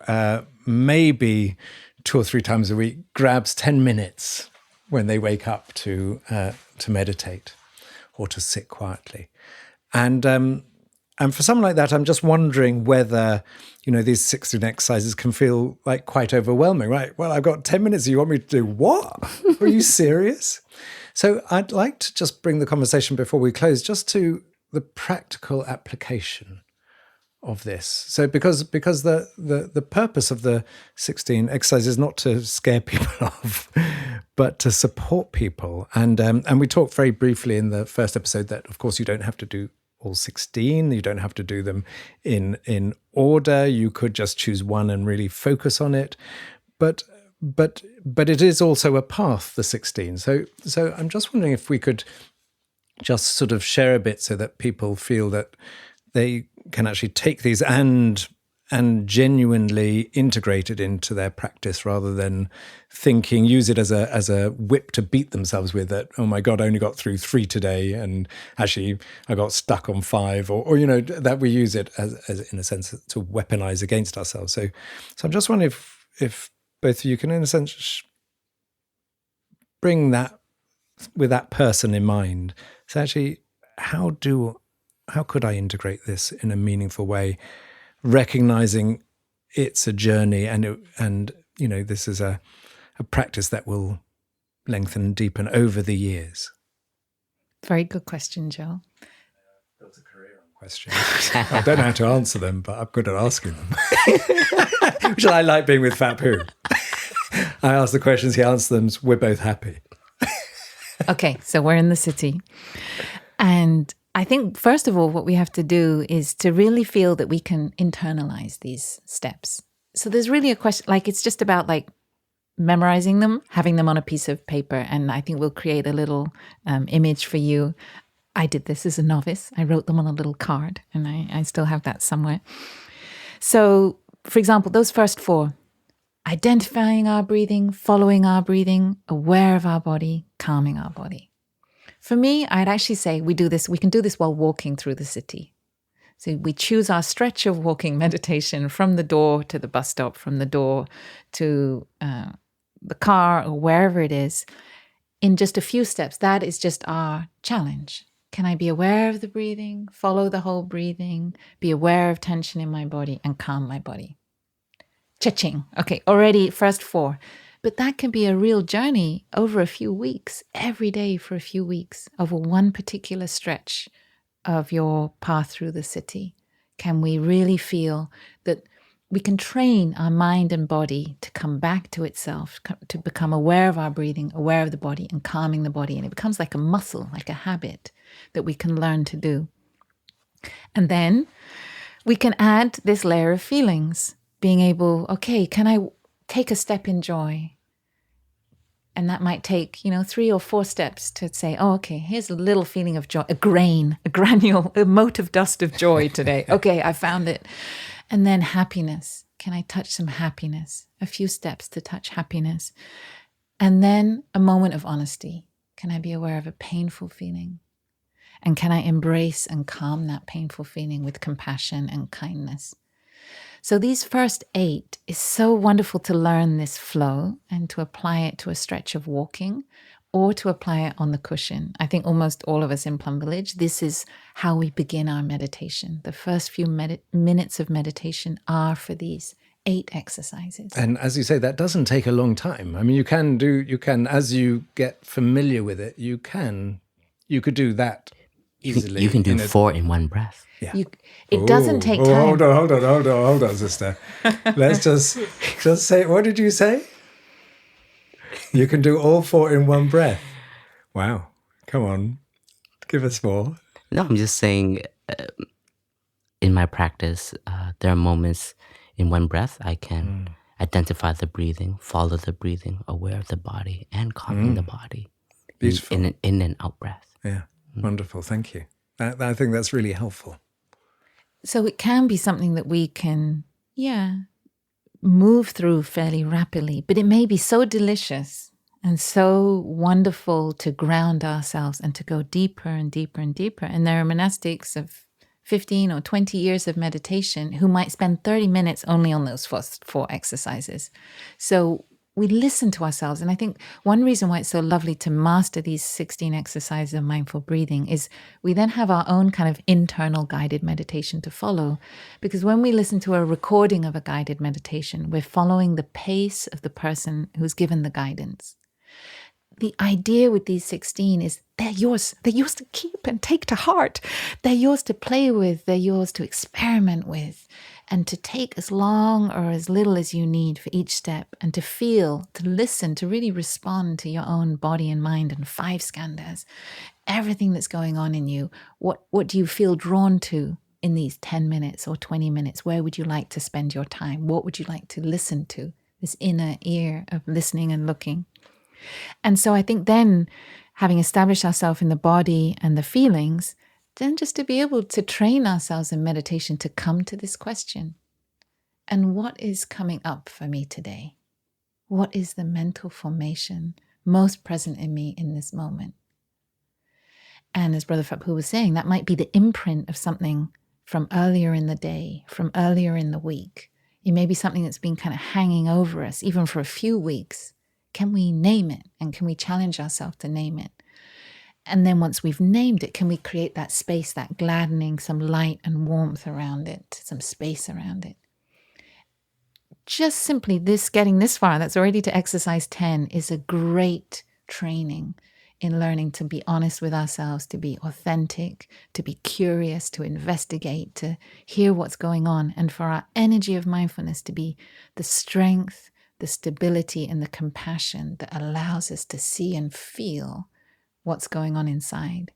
maybe 2 or 3 times a week grabs 10 minutes when they wake up to meditate or to sit quietly. And for someone like that, I'm just wondering whether, these 16 exercises can feel like quite overwhelming, right? Well, I've got 10 minutes. You want me to do what? Are you serious? So I'd like to just bring the conversation before we close just to the practical application of this. So because the purpose of the 16 exercises is not to scare people off, but to support people. And we talked very briefly in the first episode that, of course, you don't have to do all 16. You don't have to do them in order. You could just choose one and really focus on it. But it is also a path, the 16. So I'm just wondering if we could just sort of share a bit so that people feel that they can actually take these and genuinely integrate it into their practice, rather than use it as a whip to beat themselves with, that, oh my God, I only got through 3 today, and actually I got stuck on 5, or that we use it as in a sense to weaponize against ourselves. So I'm just wondering if both of you can, in a sense, bring that with that person in mind. So actually, how could I integrate this in a meaningful way, recognizing it's a journey, and this is a practice that will lengthen and deepen over the years? Very good question, Jo. Built a career on questions. I don't know how to answer them, but I'm good at asking them. Which I like being with Phap Huu. I ask the questions, he answers them, we're both happy. Okay, so we're in the city. And I think, first of all, what we have to do is to really feel that we can internalize these steps. So there's really a question, like it's just about like memorizing them, having them on a piece of paper. And I think we'll create a little image for you. I did this as a novice. I wrote them on a little card, and I still have that somewhere. So, for example, those first 4, identifying our breathing, following our breathing, aware of our body, calming our body. For me, I'd actually say we can do this while walking through the city. So we choose our stretch of walking meditation from the door to the bus stop, from the door to the car, or wherever it is, in just a few steps. That is just our challenge. Can I be aware of the breathing, follow the whole breathing, be aware of tension in my body, and calm my body? Cha-ching. Okay, already first 4. But that can be a real journey over a few weeks, every day for a few weeks, over one particular stretch, of your path through the city? Can we really feel that we can train our mind and body to come back to itself, to become aware of our breathing, aware of the body, and calming the body? And it becomes like a muscle, like a habit that we can learn to do. And then we can add this layer of feelings, being able, okay, can I take a step in joy? And that might take, 3 or 4 steps to say, oh, okay, here's a little feeling of joy, a granule, a mote of dust of joy today. Okay, I found it. And then happiness. Can I touch some happiness? A few steps to touch happiness. And then a moment of honesty. Can I be aware of a painful feeling? And can I embrace and calm that painful feeling with compassion and kindness? So these first 8 is so wonderful to learn this flow and to apply it to a stretch of walking or to apply it on the cushion. I think almost all of us in Plum Village, this is how we begin our meditation. The first few minutes of meditation are for these 8 exercises. And as you say, that doesn't take a long time. I mean, you can, as you get familiar with it, you could do that easily. You can do 4 in one breath. Yeah. It doesn't take time. Hold on, sister. Let's just say, what did you say? You can do all 4 in one breath. Wow. Come on. Give us more. No, I'm just saying, in my practice, there are moments in one breath I can identify the breathing, follow the breathing, aware of the body, and calming the body. Beautiful. In an in and out breath. Yeah. Wonderful. Thank you. I think that's really helpful. So it can be something that we can, move through fairly rapidly, but it may be so delicious and so wonderful to ground ourselves and to go deeper and deeper and deeper. And there are monastics of 15 or 20 years of meditation who might spend 30 minutes only on those first 4 exercises. So we listen to ourselves. And I think one reason why it's so lovely to master these 16 exercises of mindful breathing is we then have our own kind of internal guided meditation to follow. Because when we listen to a recording of a guided meditation, we're following the pace of the person who's given the guidance. The idea with these 16 is they're yours. They're yours to keep and take to heart. They're yours to play with. They're yours to experiment with. And to take as long or as little as you need for each step, and to feel, to listen, to really respond to your own body and mind and 5 skandhas, everything that's going on in you. What do you feel drawn to in these 10 minutes or 20 minutes? Where would you like to spend your time? What would you like to listen to? This inner ear of listening and looking. And so I think then, having established ourselves in the body and the feelings, then just to be able to train ourselves in meditation to come to this question. And what is coming up for me today? What is the mental formation most present in me in this moment? And as Brother Phap Huu was saying, that might be the imprint of something from earlier in the day, from earlier in the week. It may be something that's been kind of hanging over us, even for a few weeks. Can we name it? And can we challenge ourselves to name it? And then once we've named it, can we create that space, that gladdening, some light and warmth around it, some space around it? Just simply getting this far, that's already to exercise 10, is a great training in learning to be honest with ourselves, to be authentic, to be curious, to investigate, to hear what's going on, and for our energy of mindfulness to be the strength, the stability, and the compassion that allows us to see and feel what's going on inside.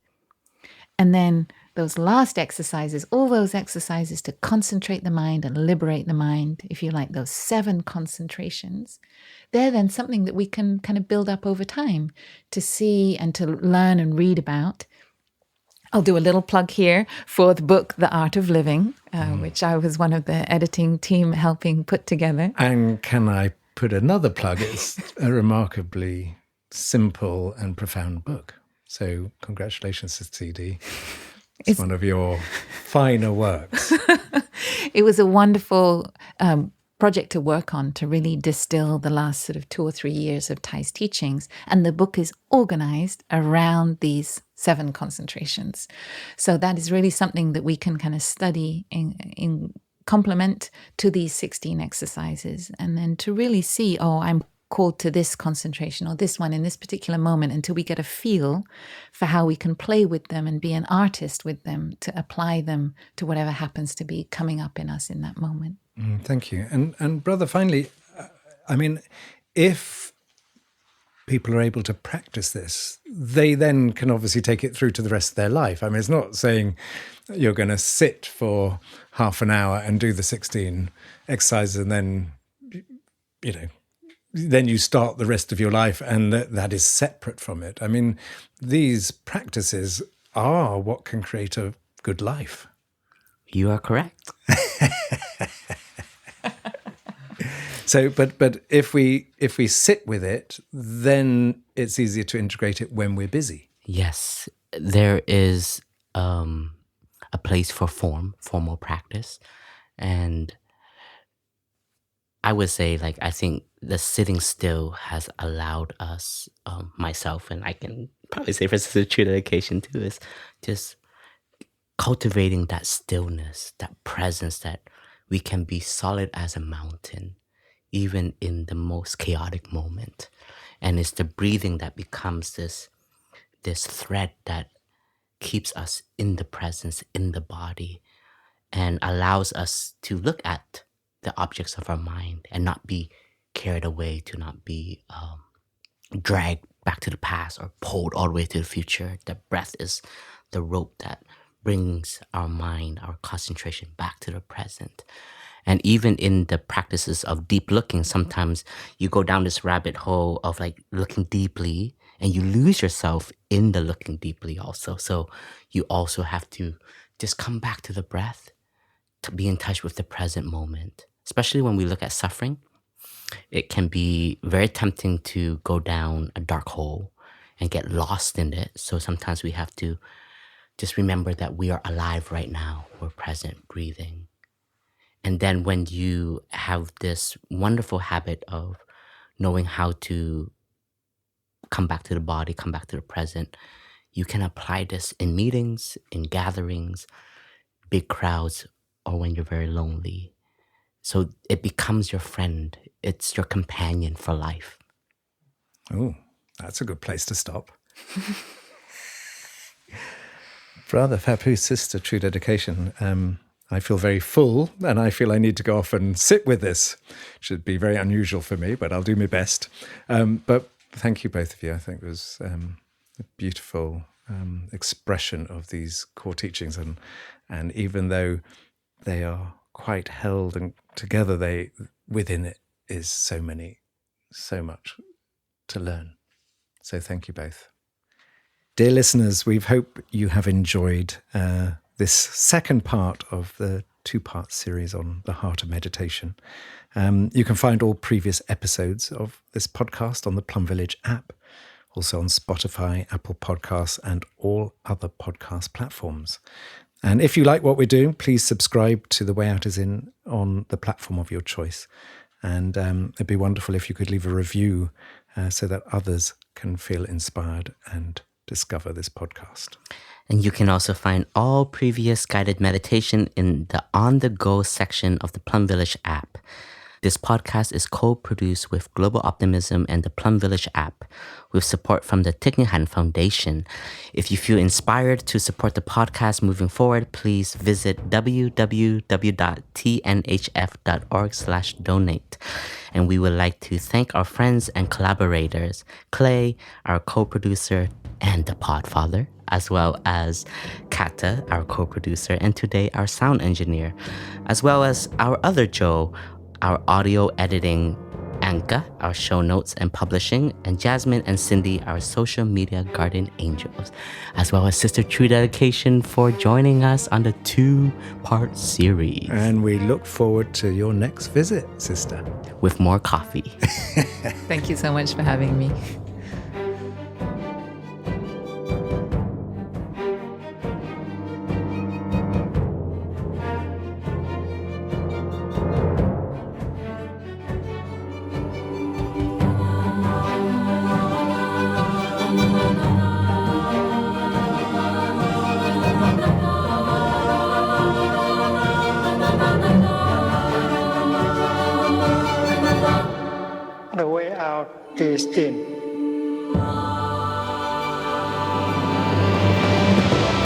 And then those last exercises, all those exercises to concentrate the mind and liberate the mind, if you like, those 7 concentrations, they're then something that we can kind of build up over time to see and to learn and read about. I'll do a little plug here for the book, The Art of Living, which I was one of the editing team helping put together. And can I put another plug? It's a remarkably simple and profound book. So congratulations to CD. It's one of your finer works. It was a wonderful project to work on, to really distill the last sort of 2 or 3 years of Thay's teachings. And the book is organized around these 7 concentrations. So that is really something that we can kind of study in complement to these 16 exercises. And then to really see, I'm called to this concentration or this one in this particular moment, until we get a feel for how we can play with them and be an artist with them to apply them to whatever happens to be coming up in us in that moment. Thank you. And Brother, finally, I mean, if people are able to practice this, they then can obviously take it through to the rest of their life. I mean, it's not saying you're going to sit for half an hour and do the 16 exercises and then, then you start the rest of your life and that is separate from it. I mean, these practices are what can create a good life. You are correct. So, but if we sit with it, then it's easier to integrate it when we're busy. Yes, there is a place for formal practice. And I would say, I think the sitting still has allowed us, myself, and I can probably say for Sister True Dedication too, is just cultivating that stillness, that presence, that we can be solid as a mountain, even in the most chaotic moment. And it's the breathing that becomes this thread that keeps us in the presence, in the body, and allows us to look at the objects of our mind and not be carried away, to not be dragged back to the past or pulled all the way to the future. The breath is the rope that brings our mind, our concentration back to the present. And even in the practices of deep looking, sometimes you go down this rabbit hole of looking deeply, and you lose yourself in the looking deeply also. So you also have to just come back to the breath, to be in touch with the present moment. Especially when we look at suffering, it can be very tempting to go down a dark hole and get lost in it. So sometimes we have to just remember that we are alive right now. We're present, breathing. And then when you have this wonderful habit of knowing how to come back to the body, come back to the present, you can apply this in meetings, in gatherings, big crowds, or when you're very lonely. So it becomes your friend. It's your companion for life. Oh, that's a good place to stop. Brother Phap Huu, Sister True Dedication, I feel very full and I feel I need to go off and sit with this. Should be very unusual for me, but I'll do my best. But thank you, both of you. I think it was a beautiful expression of these core teachings. And even though they are quite held and together, within it is so much to learn. So thank you both. Dear listeners, we hope you have enjoyed this second part of the two-part series on the heart of meditation. You can find all previous episodes of this podcast on the Plum Village app, also on Spotify, Apple Podcasts, and all other podcast platforms. And if you like what we're doing, please subscribe to The Way Out Is In on the platform of your choice. And it'd be wonderful if you could leave a review so that others can feel inspired and discover this podcast. And you can also find all previous guided meditation in the on-the-go section of the Plum Village app. This podcast is co-produced with Global Optimism and the Plum Village app, with support from the Thich Nhat Hanh Foundation. If you feel inspired to support the podcast moving forward, please visit www.tnhf.org/donate. And we would like to thank our friends and collaborators, Clay, our co-producer, and the Podfather, as well as Kata, our co-producer, and today our sound engineer, as well as our other Jo, our audio editing, Anka, our show notes and publishing, and Jasmine and Cindy, our social media guardian angels, as well as Sister True Dedication for joining us on the two-part series. And we look forward to your next visit, Sister. With more coffee. Thank you so much for having me. The way out 16th.